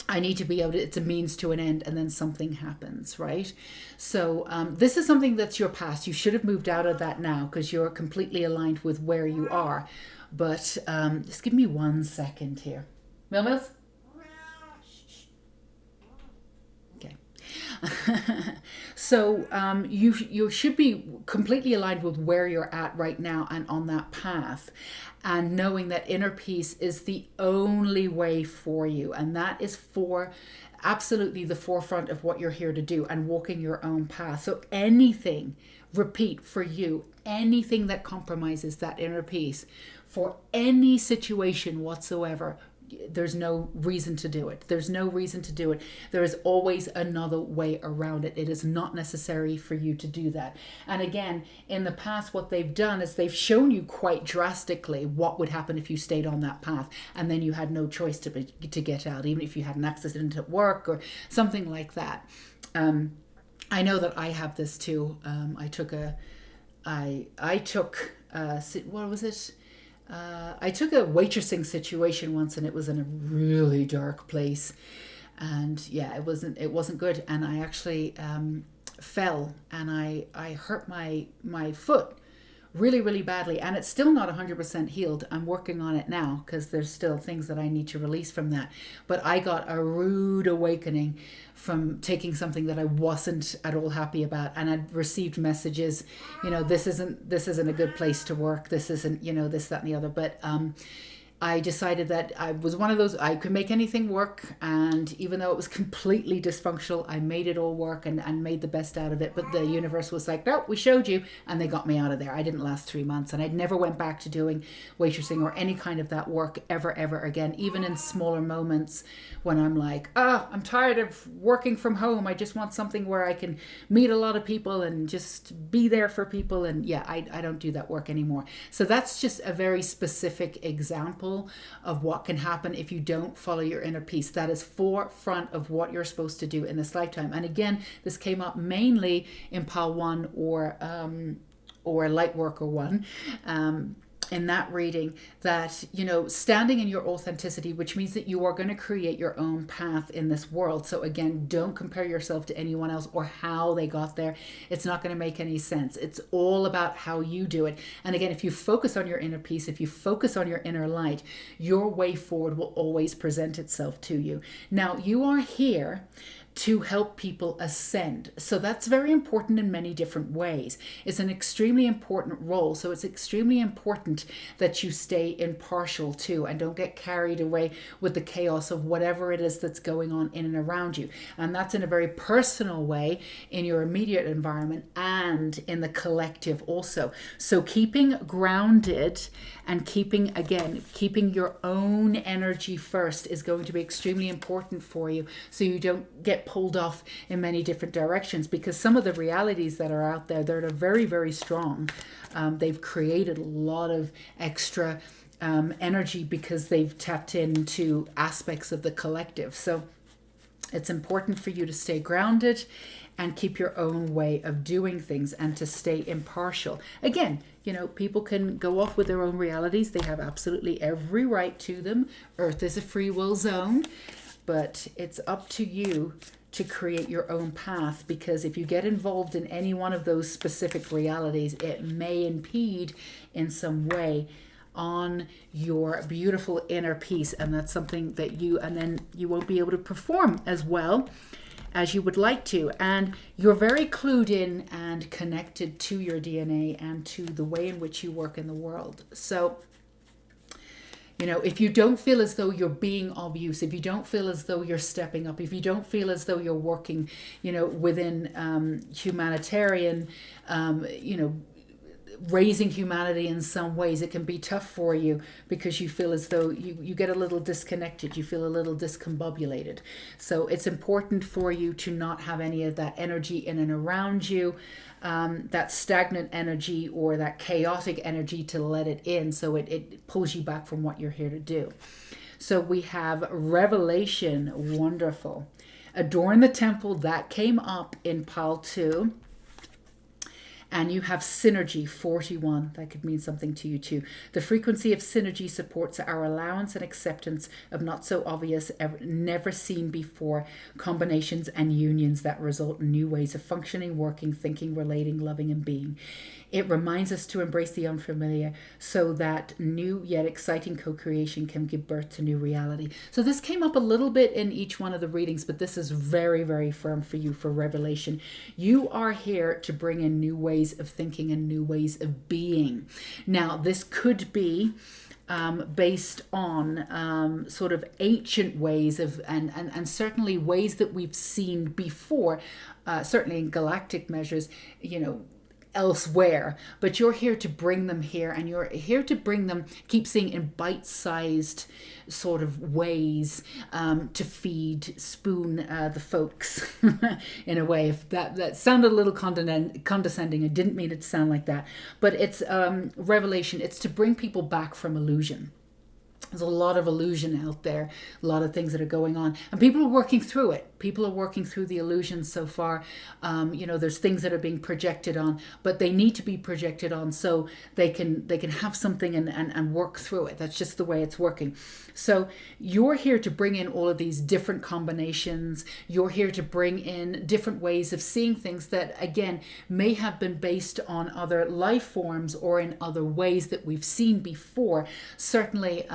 I need to be able to, it's a means to an end, and then something happens, right? So this is something that's your past. You should have moved out of that now because you're completely aligned with where you are. But just give me 1 second here. Milmos? Okay. So you should be completely aligned with where you're at right now and on that path, and knowing that inner peace is the only way for you, and that is for absolutely the forefront of what you're here to do, and walking your own path. So anything, repeat, for you, anything that compromises that inner peace for any situation whatsoever, there's no reason to do it. There's no reason to do it. There is always another way around it. It is not necessary for you to do that. And again, in the past, what they've done is they've shown you quite drastically what would happen if you stayed on that path, and then you had no choice to get out, even if you had an accident at work or something like that. I know that I have this too. I took what was it? I took a waitressing situation once, and it was in a really dark place, and yeah, it wasn't good. And I actually fell, and I hurt my foot really, really badly, and it's still not 100% healed. I'm working on it now because there's still things that I need to release from that. But I got a rude awakening from taking something that I wasn't at all happy about, and I'd received messages, this isn't a good place to work. This isn't, this, that, and the other. But I decided that I was one of those, I could make anything work, and even though it was completely dysfunctional, I made it all work and made the best out of it. But the universe was like, no, we showed you, and they got me out of there. I didn't last 3 months, and I never went back to doing waitressing or any kind of that work ever again, even in smaller moments when I'm like, I'm tired of working from home. I just want something where I can meet a lot of people and just be there for people. And yeah, I don't do that work anymore. So that's just a very specific example of what can happen if you don't follow your inner peace. That is forefront of what you're supposed to do in this lifetime. And again, this came up mainly in Pal 1 or Lightworker 1. In that reading, that standing in your authenticity, which means that you are going to create your own path in this world. So again, don't compare yourself to anyone else or how they got there. It's not going to make any sense. It's all about how you do it. And again, if you focus on your inner peace, if you focus on your inner light, your way forward will always present itself to you. Now, you are here to help people ascend. So that's very important in many different ways. It's an extremely important role. So it's extremely important that you stay impartial too, and don't get carried away with the chaos of whatever it is that's going on in and around you. And that's in a very personal way in your immediate environment and in the collective also. So keeping grounded and keeping your own energy first is going to be extremely important for you, so you don't get pulled off in many different directions, because some of the realities that are out there, they're very, very strong. They've created a lot of extra energy because they've tapped into aspects of the collective. So it's important for you to stay grounded and keep your own way of doing things, and to stay impartial. Again, people can go off with their own realities. They have absolutely every right to them. Earth is a free will zone, but it's up to you to create your own path, because if you get involved in any one of those specific realities, it may impede in some way on your beautiful inner peace, and that's something that you won't be able to perform as well as you would like to. And you're very clued in and connected to your DNA and to the way in which you work in the world. So if you don't feel as though you're being of use, if you don't feel as though you're stepping up, if you don't feel as though you're working, within humanitarian, raising humanity in some ways. It can be tough for you because you feel as though you get a little disconnected, you feel a little discombobulated. So it's important for you to not have any of that energy in and around you, that stagnant energy or that chaotic energy, to let it in, so it pulls you back from what you're here to do. So we have revelation, wonderful. Adorn the temple, that came up in pile 2. And you have synergy, 41. That could mean something to you too. The frequency of synergy supports our allowance and acceptance of not so obvious, never seen before combinations and unions that result in new ways of functioning, working, thinking, relating, loving, and being. It reminds us to embrace the unfamiliar so that new yet exciting co-creation can give birth to new reality. So this came up a little bit in each one of the readings, but this is very, very firm for you for revelation. You are here to bring in new ways of thinking and new ways of being. Now, this could be based on sort of ancient ways of, and certainly ways that we've seen before, certainly in galactic measures, elsewhere, but you're here to bring them here, and you're here to bring them, keep seeing, in bite-sized sort of ways, to spoon the folks in a way. If that sounded a little condescending, I didn't mean it to sound like that, but it's revelation. It's to bring people back from illusion. There's a lot of illusion out there, a lot of things that are going on, and people are working through it. People are working through the illusions so far. There's things that are being projected on, but they need to be projected on so they can have something and work through it. That's just the way it's working. So you're here to bring in all of these different combinations. You're here to bring in different ways of seeing things that, again, may have been based on other life forms or in other ways that we've seen before, certainly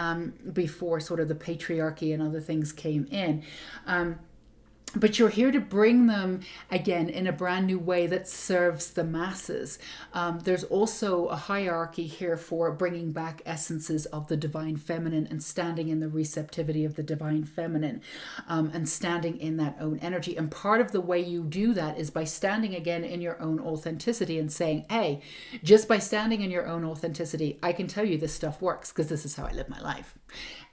before sort of the patriarchy and other things came in. But you're here to bring them, again, in a brand new way that serves the masses. There's also a hierarchy here for bringing back essences of the divine feminine and standing in the receptivity of the divine feminine, and standing in that own energy. And part of the way you do that is by standing again in your own authenticity and saying, hey, just by standing in your own authenticity, I can tell you this stuff works because this is how I live my life.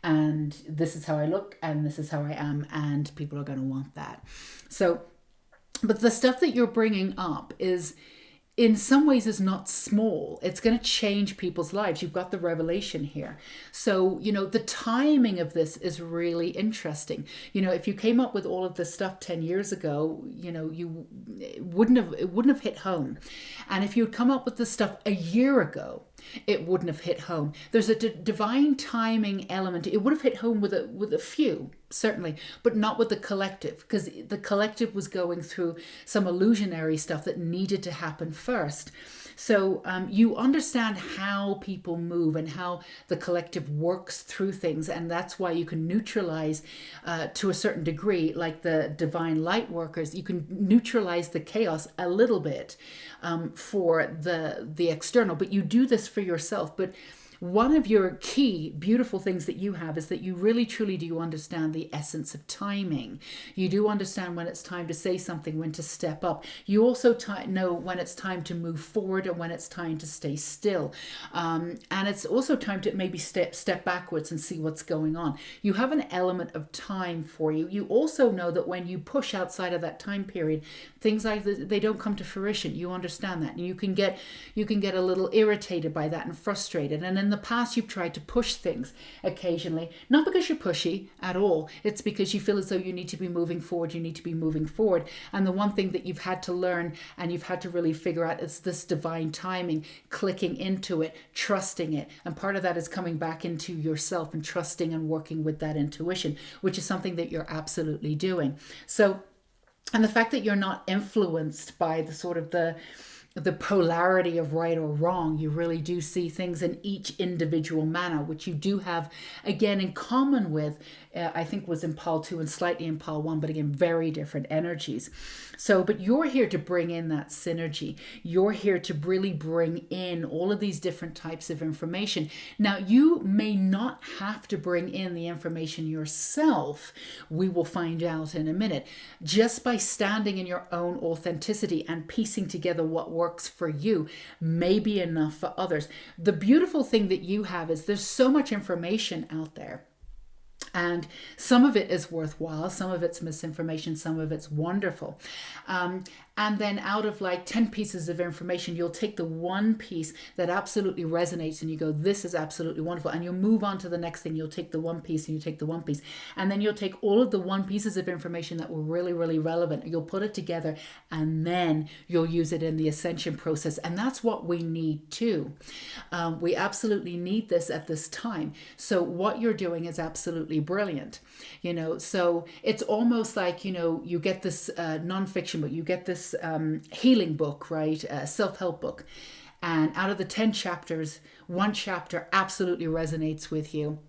And this is how I look, and this is how I am, and people are going to want that. So, but the stuff that you're bringing up is, in some ways, is not small. It's going to change people's lives. You've got the revelation here. So, the timing of this is really interesting. If you came up with all of this stuff 10 years ago, it wouldn't have hit home. And if you'd come up with this stuff a year ago, it wouldn't have hit home. There's a divine timing element. It would have hit home with a few, certainly, but not with the collective, because the collective was going through some illusionary stuff that needed to happen first. So you understand how people move and how the collective works through things, and that's why you can neutralize to a certain degree, like the divine light workers, you can neutralize the chaos a little bit for the external, but you do this for yourself. But one of your key beautiful things that you have is that you really truly do understand the essence of timing. You do understand when it's time to say something, when to step up. You also know when it's time to move forward and when it's time to stay still. And it's also time to maybe step backwards and see what's going on. You have an element of time for you. You also know that when you push outside of that time period, things like they don't come to fruition. You understand that, and you can get a little irritated by that and frustrated. And in the past, you've tried to push things occasionally, not because you're pushy at all. It's because you feel as though you need to be moving forward. You need to be moving forward. And the one thing that you've had to learn and you've had to really figure out is this divine timing, clicking into it, trusting it. And part of that is coming back into yourself and trusting and working with that intuition, which is something that you're absolutely doing. So, and the fact that you're not influenced by the sort of the polarity of right or wrong, you really do see things in each individual manner, which you do have, again, in common with, I think was in Pile 2 and slightly in Pile 1, but again, very different energies. So, but you're here to bring in that synergy. You're here to really bring in all of these different types of information. Now, you may not have to bring in the information yourself. We will find out in a minute. Just by standing in your own authenticity and piecing together what works works for you may be enough for others. The beautiful thing that you have is there's so much information out there. And some of it is worthwhile, some of it's misinformation, some of it's wonderful. And then out of like 10 pieces of information, you'll take the one piece that absolutely resonates and you go, this is absolutely wonderful. And you'll move on to the next thing. You'll take the one piece and you take the one piece. And then you'll take all of the one pieces of information that were really, really relevant. You'll put it together and then you'll use it in the ascension process. And that's what we need too. We absolutely need this at this time. So what you're doing is absolutely brilliant. So it's almost like, you get this nonfiction book, you get this healing book, right? Self-help book. And out of the 10 chapters, one chapter absolutely resonates with you.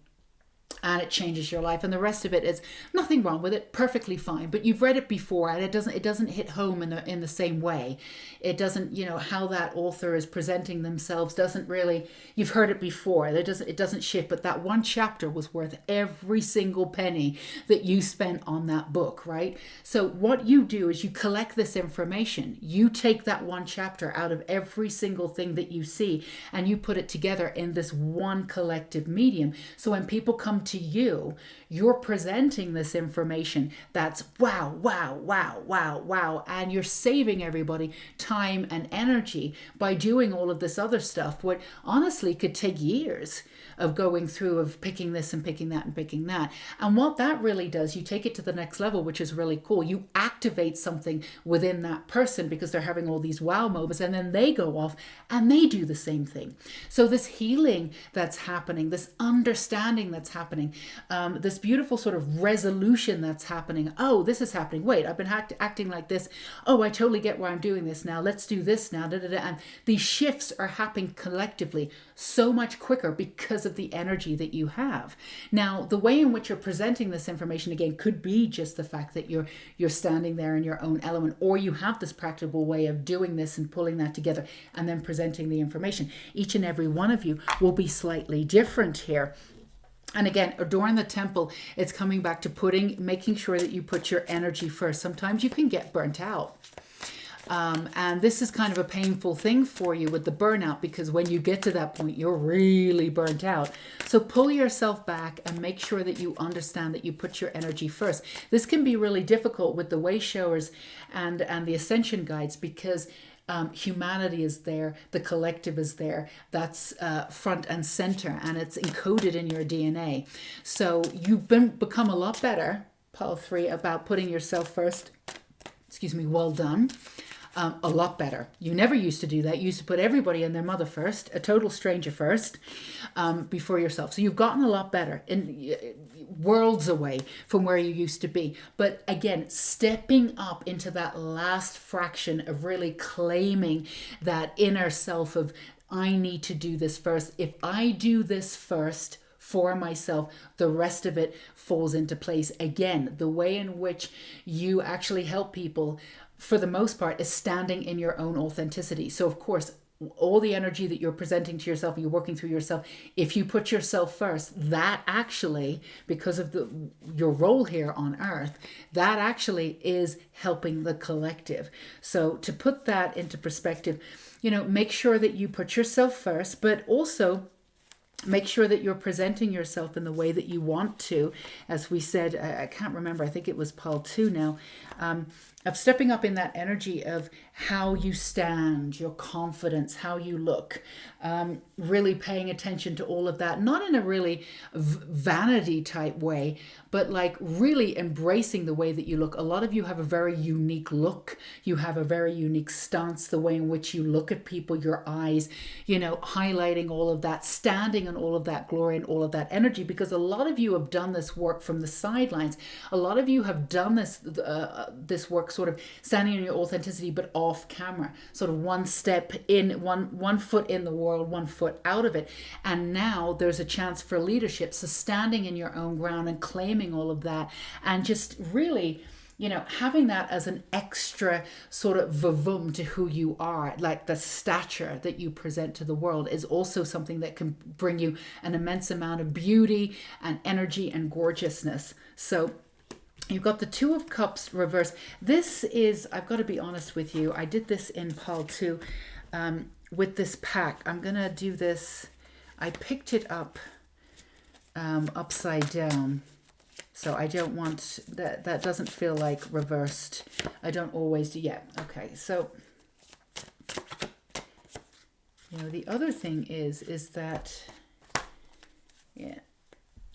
And it changes your life, and the rest of it is nothing wrong with it, perfectly fine. But you've read it before, and it doesn't hit home in the same way. It doesn't, how that author is presenting themselves doesn't really. You've heard it before. It doesn't shift. But that one chapter was worth every single penny that you spent on that book, right? So what you do is you collect this information. You take that one chapter out of every single thing that you see, and you put it together in this one collective medium. So when people come to you, you're presenting this information that's wow, wow, wow, wow, wow. And you're saving everybody time and energy by doing all of this other stuff, what honestly could take years of going through, of picking this and picking that and picking that. And what that really does, you take it to the next level, which is really cool. You activate something within that person because they're having all these wow moments, and then they go off and they do the same thing. So this healing that's happening, this understanding that's happening, this beautiful sort of resolution that's happening. Oh, this is happening. Wait, I've been acting like this. Oh, I totally get why I'm doing this now. Let's do this now. And these shifts are happening collectively so much quicker because of the energy that you have. Now, the way in which you're presenting this information, again, could be just the fact that you're standing there in your own element, or you have this practical way of doing this and pulling that together and then presenting the information. Each and every one of you will be slightly different here. And again, adorn the temple. It's coming back to making sure that you put your energy first. Sometimes you can get burnt out. And this is kind of a painful thing for you with the burnout, because when you get to that point, you're really burnt out. So pull yourself back and make sure that you understand that you put your energy first. This can be really difficult with the way showers and the ascension guides, because humanity is there, the collective is there, that's front and center, and it's encoded in your DNA. So you've become a lot better, Pile 3, about putting yourself first. Excuse me, well done. A lot better. You never used to do that. You used to put everybody and their mother first, a total stranger first, before yourself. So you've gotten a lot better, worlds away from where you used to be. But again, stepping up into that last fraction of really claiming that inner self of, I need to do this first. If I do this first for myself, the rest of it falls into place. Again, the way in which you actually help people, for the most part, is standing in your own authenticity. So of course, all the energy that you're presenting to yourself, you're working through yourself, if you put yourself first, that actually, because of your role here on earth, that actually is helping the collective. So to put that into perspective, make sure that you put yourself first, but also make sure that you're presenting yourself in the way that you want to. As we said, I can't remember, I think it was Paul 2 now, of stepping up in that energy of how you stand, your confidence, how you look, really paying attention to all of that, not in a really vanity type way, but like really embracing the way that you look. A lot of you have a very unique look. You have a very unique stance, the way in which you look at people, your eyes, highlighting all of that, standing in all of that glory and all of that energy, because a lot of you have done this work from the sidelines. A lot of you have done this work sort of standing in your authenticity, but off camera, sort of one step in, one foot in the world, one foot out of it. And now there's a chance for leadership. So standing in your own ground and claiming all of that, and just really, having that as an extra sort of vavum to who you are, like the stature that you present to the world, is also something that can bring you an immense amount of beauty and energy and gorgeousness. So You've got the Two of Cups reversed. This is, I've got to be honest with you, I did this in pile 2 with this pack. I'm going to do this. I picked it up upside down. So I don't want, that doesn't feel like reversed. I don't always do, yeah, okay. So, the other thing is that, yeah.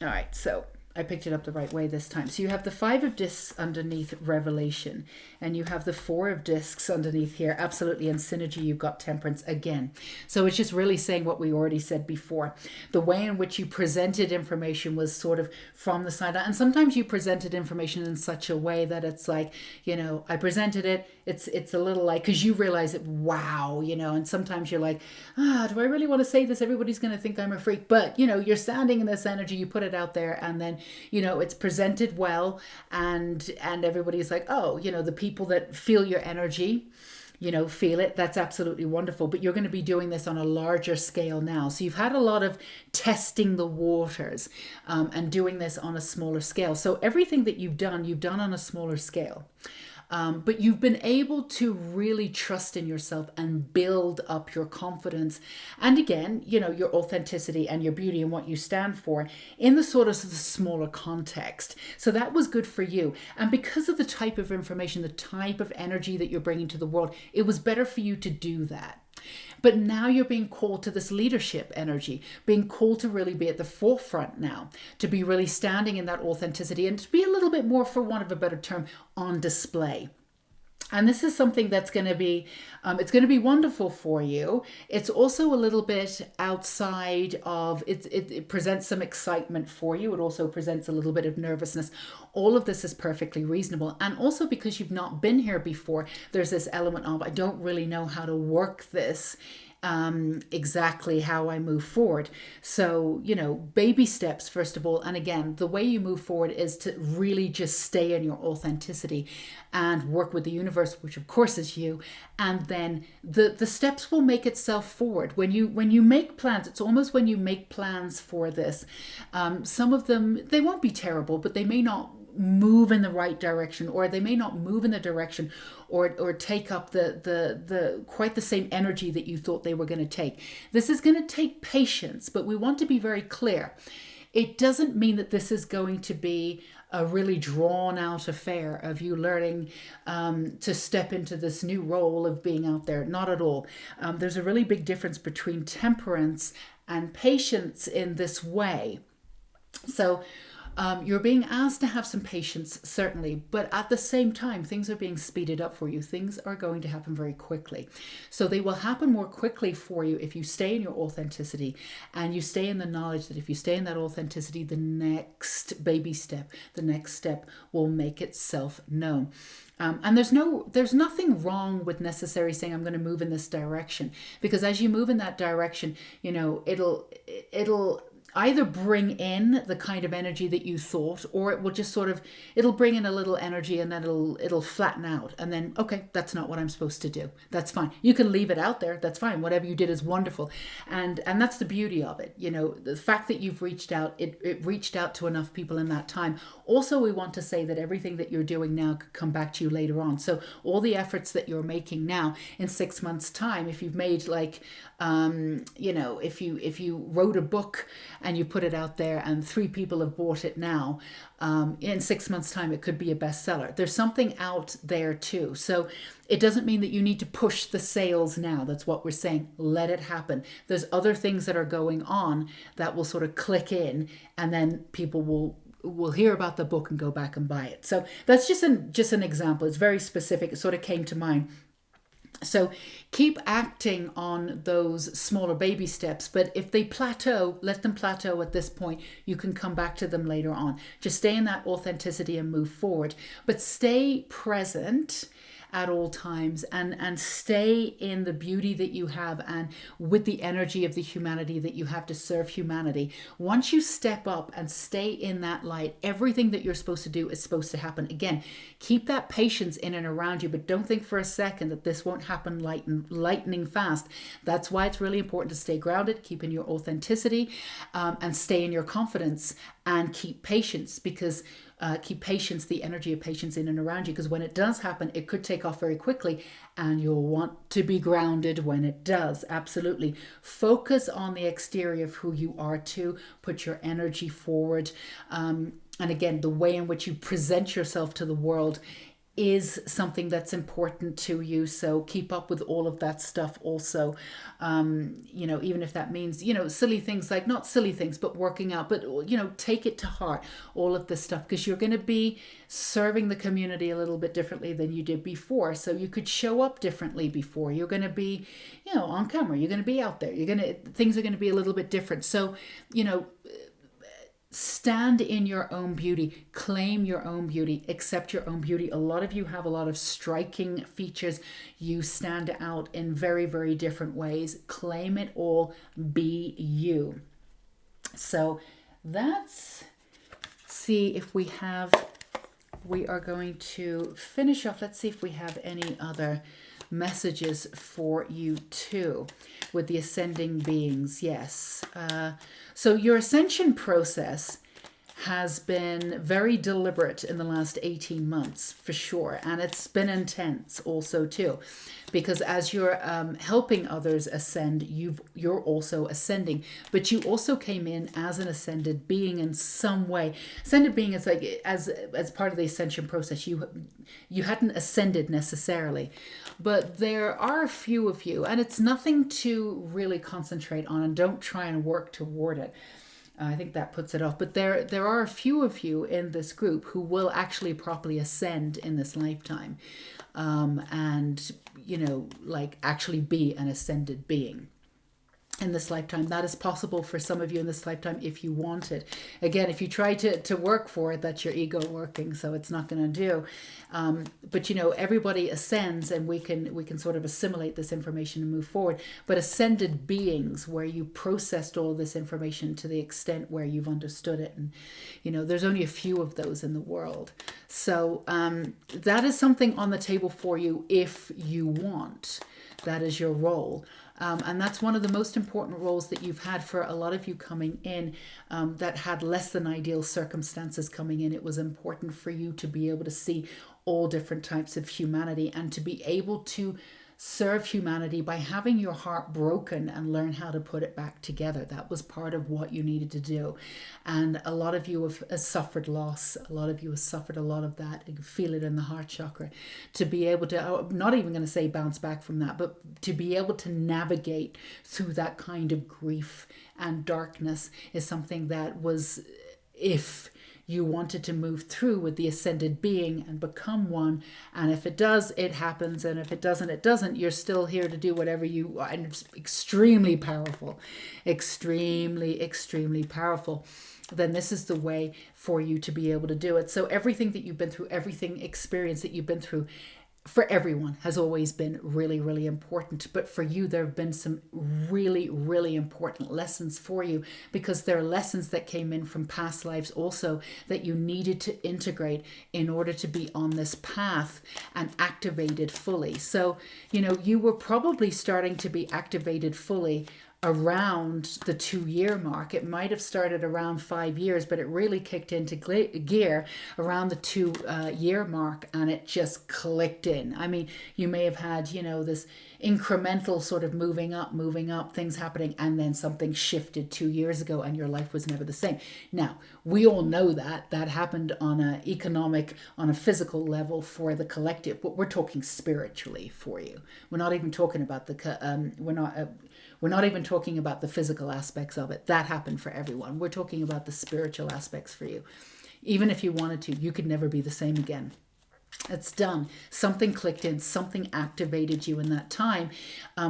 All right, so I picked it up the right way this time. So you have the 5 of discs underneath Revelation, and you have the 4 of discs underneath here. Absolutely, in synergy, you've got Temperance again. So it's just really saying what we already said before. The way in which you presented information was sort of from the side. And sometimes you presented information in such a way that it's like, I presented it. It's a little like, because you realize it, wow, and sometimes you're like, do I really want to say this? Everybody's going to think I'm a freak. But, you're standing in this energy, you put it out there, and then it's presented well, and everybody's like, oh, the people that feel your energy, feel it. That's absolutely wonderful. But you're going to be doing this on a larger scale now. So you've had a lot of testing the waters and doing this on a smaller scale. So everything that you've done on a smaller scale. But you've been able to really trust in yourself and build up your confidence. And again, your authenticity and your beauty and what you stand for in the sort of the smaller context. So that was good for you. And because of the type of information, the type of energy that you're bringing to the world, it was better for you to do that. But now you're being called to this leadership energy, being called to really be at the forefront now, to be really standing in that authenticity and to be a little bit more, for want of a better term, on display. And this is something that's going to be, it's going to be wonderful for you. It's also a little bit outside of, it presents some excitement for you. It also presents a little bit of nervousness. All of this is perfectly reasonable. And also because you've not been here before, there's this element of, I don't really know how to work this. Exactly how I move forward. So, baby steps, first of all. And again, the way you move forward is to really just stay in your authenticity and work with the universe, which of course is you. And then the steps will make itself forward. When you make plans, it's almost when you make plans for this, some of them, they won't be terrible, but they may not move in the right direction, or they may not move in the direction or take up the quite the same energy that you thought they were going to take. This is going to take patience, but we want to be very clear. It doesn't mean that this is going to be a really drawn out affair of you learning to step into this new role of being out there. Not at all. There's a really big difference between temperance and patience in this way. So you're being asked to have some patience, certainly, but at the same time, things are being speeded up for you. Things are going to happen very quickly. So they will happen more quickly for you if you stay in your authenticity and you stay in the knowledge that if you stay in that authenticity, the next baby step, the next step will make itself known. And there's nothing wrong with necessarily saying I'm going to move in this direction, because as you move in that direction, it'll either bring in the kind of energy that you thought, or it will just it'll bring in a little energy and then it'll flatten out. And then, okay, that's not what I'm supposed to do. That's fine. You can leave it out there. That's fine. Whatever you did is wonderful. And that's the beauty of it. The fact that you've reached out, it reached out to enough people in that time. Also, we want to say that everything that you're doing now could come back to you later on. So all the efforts that you're making now in 6 months' time, if you've made if you wrote a book and you put it out there and 3 people have bought it now, in 6 months' time, it could be a bestseller. There's something out there too. So it doesn't mean that you need to push the sales now. That's what we're saying. Let it happen. There's other things that are going on that will sort of click in, and then people will hear about the book and go back and buy it. So that's just an example. It's very specific. It sort of came to mind. So keep acting on those smaller baby steps, but if they plateau, let them plateau at this point. You can come back to them later on. Just stay in that authenticity and move forward, but stay present at all times and stay in the beauty that you have and with the energy of the humanity that you have to serve humanity. Once you step up and stay in that light, everything that you're supposed to do is supposed to happen. Again, keep that patience in and around you, but don't think for a second that this won't happen lightning fast. That's why it's really important to stay grounded, keep in your authenticity, and stay in your confidence and keep patience, because keep patience, the energy of patience in and around you, because when it does happen, it could take off very quickly, and you'll want to be grounded when it does. Absolutely. Focus on the exterior of who you are too. Put your energy forward. And again, the way in which you present yourself to the world is something that's important to you. So keep up with all of that stuff also. Even if that means, silly things, like not silly things, but working out, but, take it to heart, all of this stuff, because you're going to be serving the community a little bit differently than you did before. So you could show up differently before. You're going to be, on camera, you're going to be out there, things are going to be a little bit different. So, stand in your own beauty, claim your own beauty, accept your own beauty. A lot of you have a lot of striking features. You stand out in very, very different ways. Claim it all. Be you. So see if we are going to finish off. Let's see if we have any other messages for you too with the ascending beings. Yes. So your ascension process has been very deliberate in the last 18 months for sure. And it's been intense also too, because as you're helping others ascend, you're also ascending, but you also came in as an ascended being in some way. Ascended being is like, as part of the ascension process, you hadn't ascended necessarily, but there are a few of you, and it's nothing to really concentrate on, and don't try and work toward it. I think that puts it off. But there are a few of you in this group who will actually properly ascend in this lifetime, and actually be an ascended being in this lifetime. That is possible for some of you in this lifetime if you want it. Again, if you try to work for it, that's your ego working, so it's not going to do. But everybody ascends, and we can sort of assimilate this information and move forward. But ascended beings, where you processed all this information to the extent where you've understood it, and there's only a few of those in the world. So that is something on the table for you if you want. That is your role. And that's one of the most important roles that you've had for a lot of you coming in, that had less than ideal circumstances coming in. It was important for you to be able to see all different types of humanity, and to be able to serve humanity by having your heart broken and learn how to put it back together. That was part of what you needed to do. And a lot of you have suffered loss. A lot of you have suffered a lot of that. You can feel it in the heart chakra. To be able to, I'm not even going to say bounce back from that, but to be able to navigate through that kind of grief and darkness is something that was, if you wanted to move through with the ascended being and become one. And if it does, it happens. And if it doesn't, it doesn't. You're still here to do whatever you are. And it's extremely powerful, extremely, extremely powerful. Then this is the way for you to be able to do it. So everything that you've been through, everything experience that you've been through, for everyone has always been really, really important. But for you, there have been some really, really important lessons for you, because there are lessons that came in from past lives also that you needed to integrate in order to be on this path and activated fully. So, you were probably starting to be activated fully around the 2-year mark. It might have started around 5 years, but it really kicked into gear around the 2-year mark, and it just clicked in. I mean, you may have had, this incremental sort of moving up, things happening, and then something shifted 2 years ago and your life was never the same. Now, we all know that happened on a economic, on a physical level for the collective, but we're talking spiritually for you. We're not even talking about we're not even talking about the physical aspects of it. That happened for everyone. We're talking about the spiritual aspects for you. Even if you wanted to, you could never be the same again. It's done. Something clicked in, something activated you in that time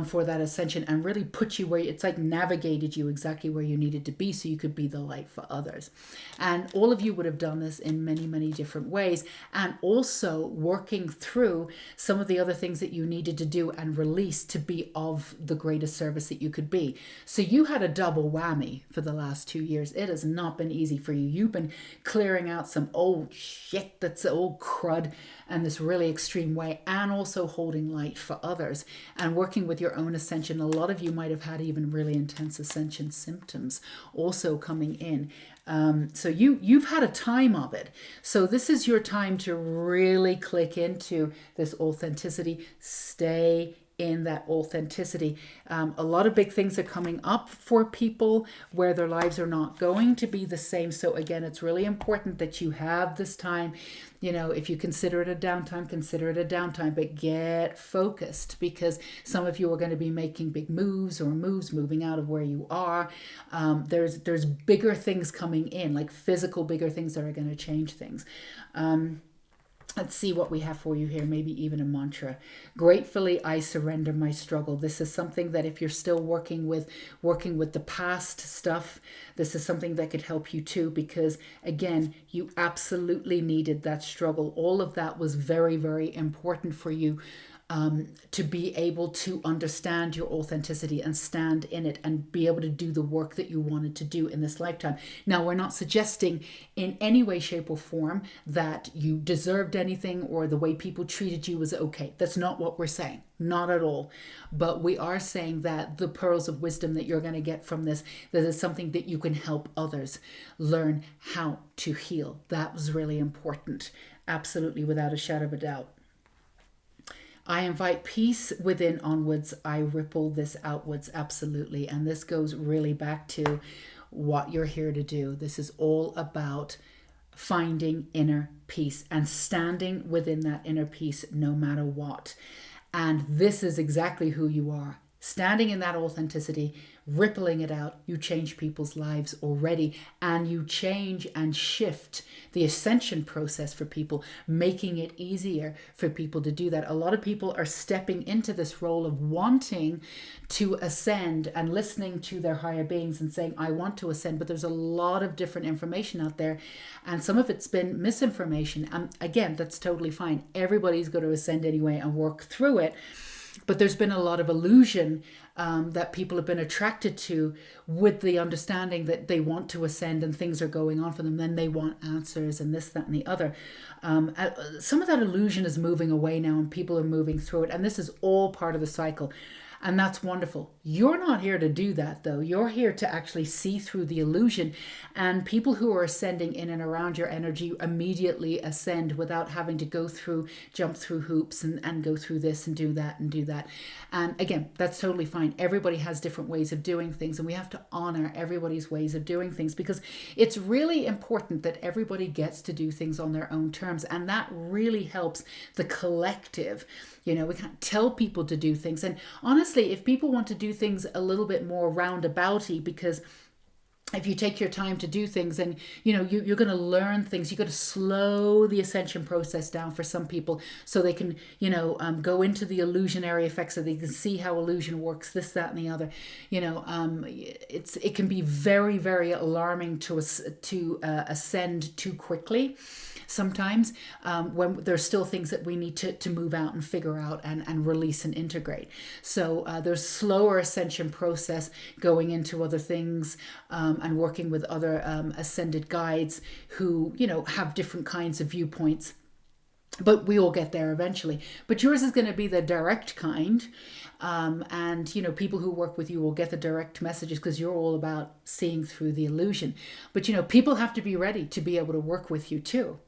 for that ascension, and really put you where, it's like navigated you exactly where you needed to be so you could be the light for others. And all of you would have done this in many, many different ways, and also working through some of the other things that you needed to do and release to be of the greatest service that you could be. So you had a double whammy for the last 2 years. It has not been easy for you. You've been clearing out some old shit, that's old crud, and this really extreme way, and also holding light for others and working with your own ascension. A lot of you might have had even really intense ascension symptoms also coming in. So you've had a time of it. So this is your time to really click into this authenticity. Stay in that authenticity. A lot of big things are coming up for people where their lives are not going to be the same. So again, it's really important that you have this time. If you consider it a downtime, consider it a downtime, but get focused, because some of you are going to be making big moves or moving out of where you are. There's bigger things coming in, like physical bigger things that are going to change things. Let's see what we have for you here. Maybe even a mantra. Gratefully, I surrender my struggle. This is something that if you're still working with the past stuff, this is something that could help you too, because again, you absolutely needed that struggle. All of that was very, very important for you. To be able to understand your authenticity and stand in it and be able to do the work that you wanted to do in this lifetime. Now, we're not suggesting in any way, shape, or form that you deserved anything or the way people treated you was okay. That's not what we're saying. Not at all. But we are saying that the pearls of wisdom that you're going to get from this is something that you can help others learn how to heal. That was really important. Absolutely, without a shadow of a doubt. I invite peace within onwards. I ripple this outwards. Absolutely. And this goes really back to what you're here to do. This is all about finding inner peace and standing within that inner peace no matter what. And this is exactly who you are. Standing in that authenticity, rippling it out, you change people's lives already, and you change and shift the ascension process for people, making it easier for people to do that. A lot of people are stepping into this role of wanting to ascend and listening to their higher beings and saying, I want to ascend, but there's a lot of different information out there, and some of it's been misinformation. And again, that's totally fine. Everybody's going to ascend anyway and work through it. But there's been a lot of illusion that people have been attracted to, with the understanding that they want to ascend and things are going on for them. Then they want answers and this, that, and the other. Some of that illusion is moving away now, and people are moving through it. And this is all part of the cycle. And that's wonderful. You're not here to do that, though. You're here to actually see through the illusion. And people who are ascending in and around your energy immediately ascend without having to jump through hoops and go through this and do that and do that. And again, that's totally fine. Everybody has different ways of doing things, and we have to honor everybody's ways of doing things, because it's really important that everybody gets to do things on their own terms. And that really helps the collective. We can't tell people to do things. And honestly, if people want to do things a little bit more roundabouty, because if you take your time to do things, and you're going to learn things, you got to slow the ascension process down for some people, so they can go into the illusionary effects, so they can see how illusion works, this, that, and the other. It can be very, very alarming to ascend too quickly sometimes, when there's still things that we need to move out and figure out and release and integrate. So there's slower ascension process going into other things, and working with other ascended guides who have different kinds of viewpoints. But we all get there eventually. But yours is going to be the direct kind. And people who work with you will get the direct messages, because you're all about seeing through the illusion. But people have to be ready to be able to work with you too,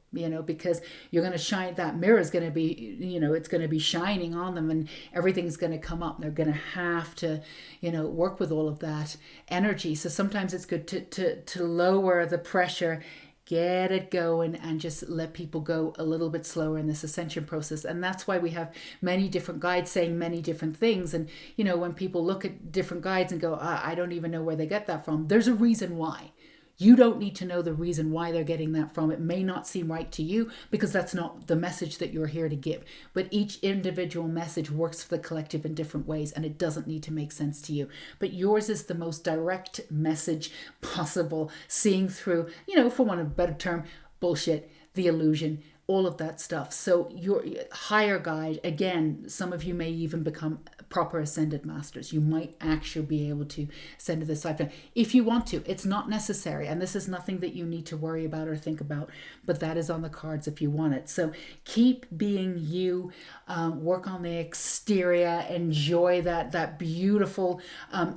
because you're going to shine. That mirror is going to be, it's going to be shining on them, and everything's going to come up. They're going to have to, work with all of that energy. So sometimes it's good to lower the pressure, get it going, and just let people go a little bit slower in this ascension process. And that's why we have many different guides saying many different things. And when people look at different guides and go, I don't even know where they get that from, there's a reason why. You don't need to know the reason why they're getting that from. It may not seem right to you, because that's not the message that you're here to give. But each individual message works for the collective in different ways, and it doesn't need to make sense to you. But yours is the most direct message possible, seeing through, for want of a better term, bullshit, the illusion, all of that stuff. So your higher guide, again, some of you may even become proper ascended masters. You might actually be able to send to this lifetime if you want to. It's not necessary, and this is nothing that you need to worry about or think about, but that is on the cards if you want it. So keep being you, work on the exterior, enjoy that beautiful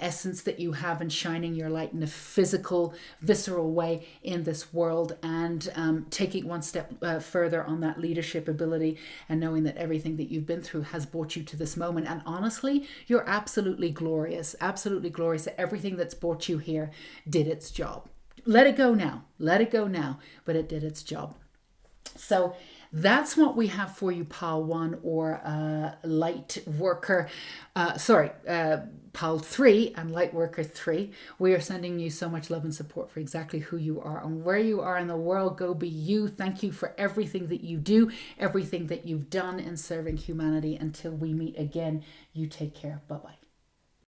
essence that you have, and shining your light in a physical, visceral way in this world, and taking one step further on that leadership ability, and knowing that everything that you've been through has brought you to this moment. And honestly, you're absolutely glorious, that everything that's brought you here did its job. Let it go now, but it did its job. So that's what we have for you, Pile 1, or Lightworker, Pile 3 and Lightworker 3. We are sending you so much love and support for exactly who you are and where you are in the world. Go be you. Thank you for everything that you do, everything that you've done in serving humanity. Until we meet again, you take care. Bye-bye.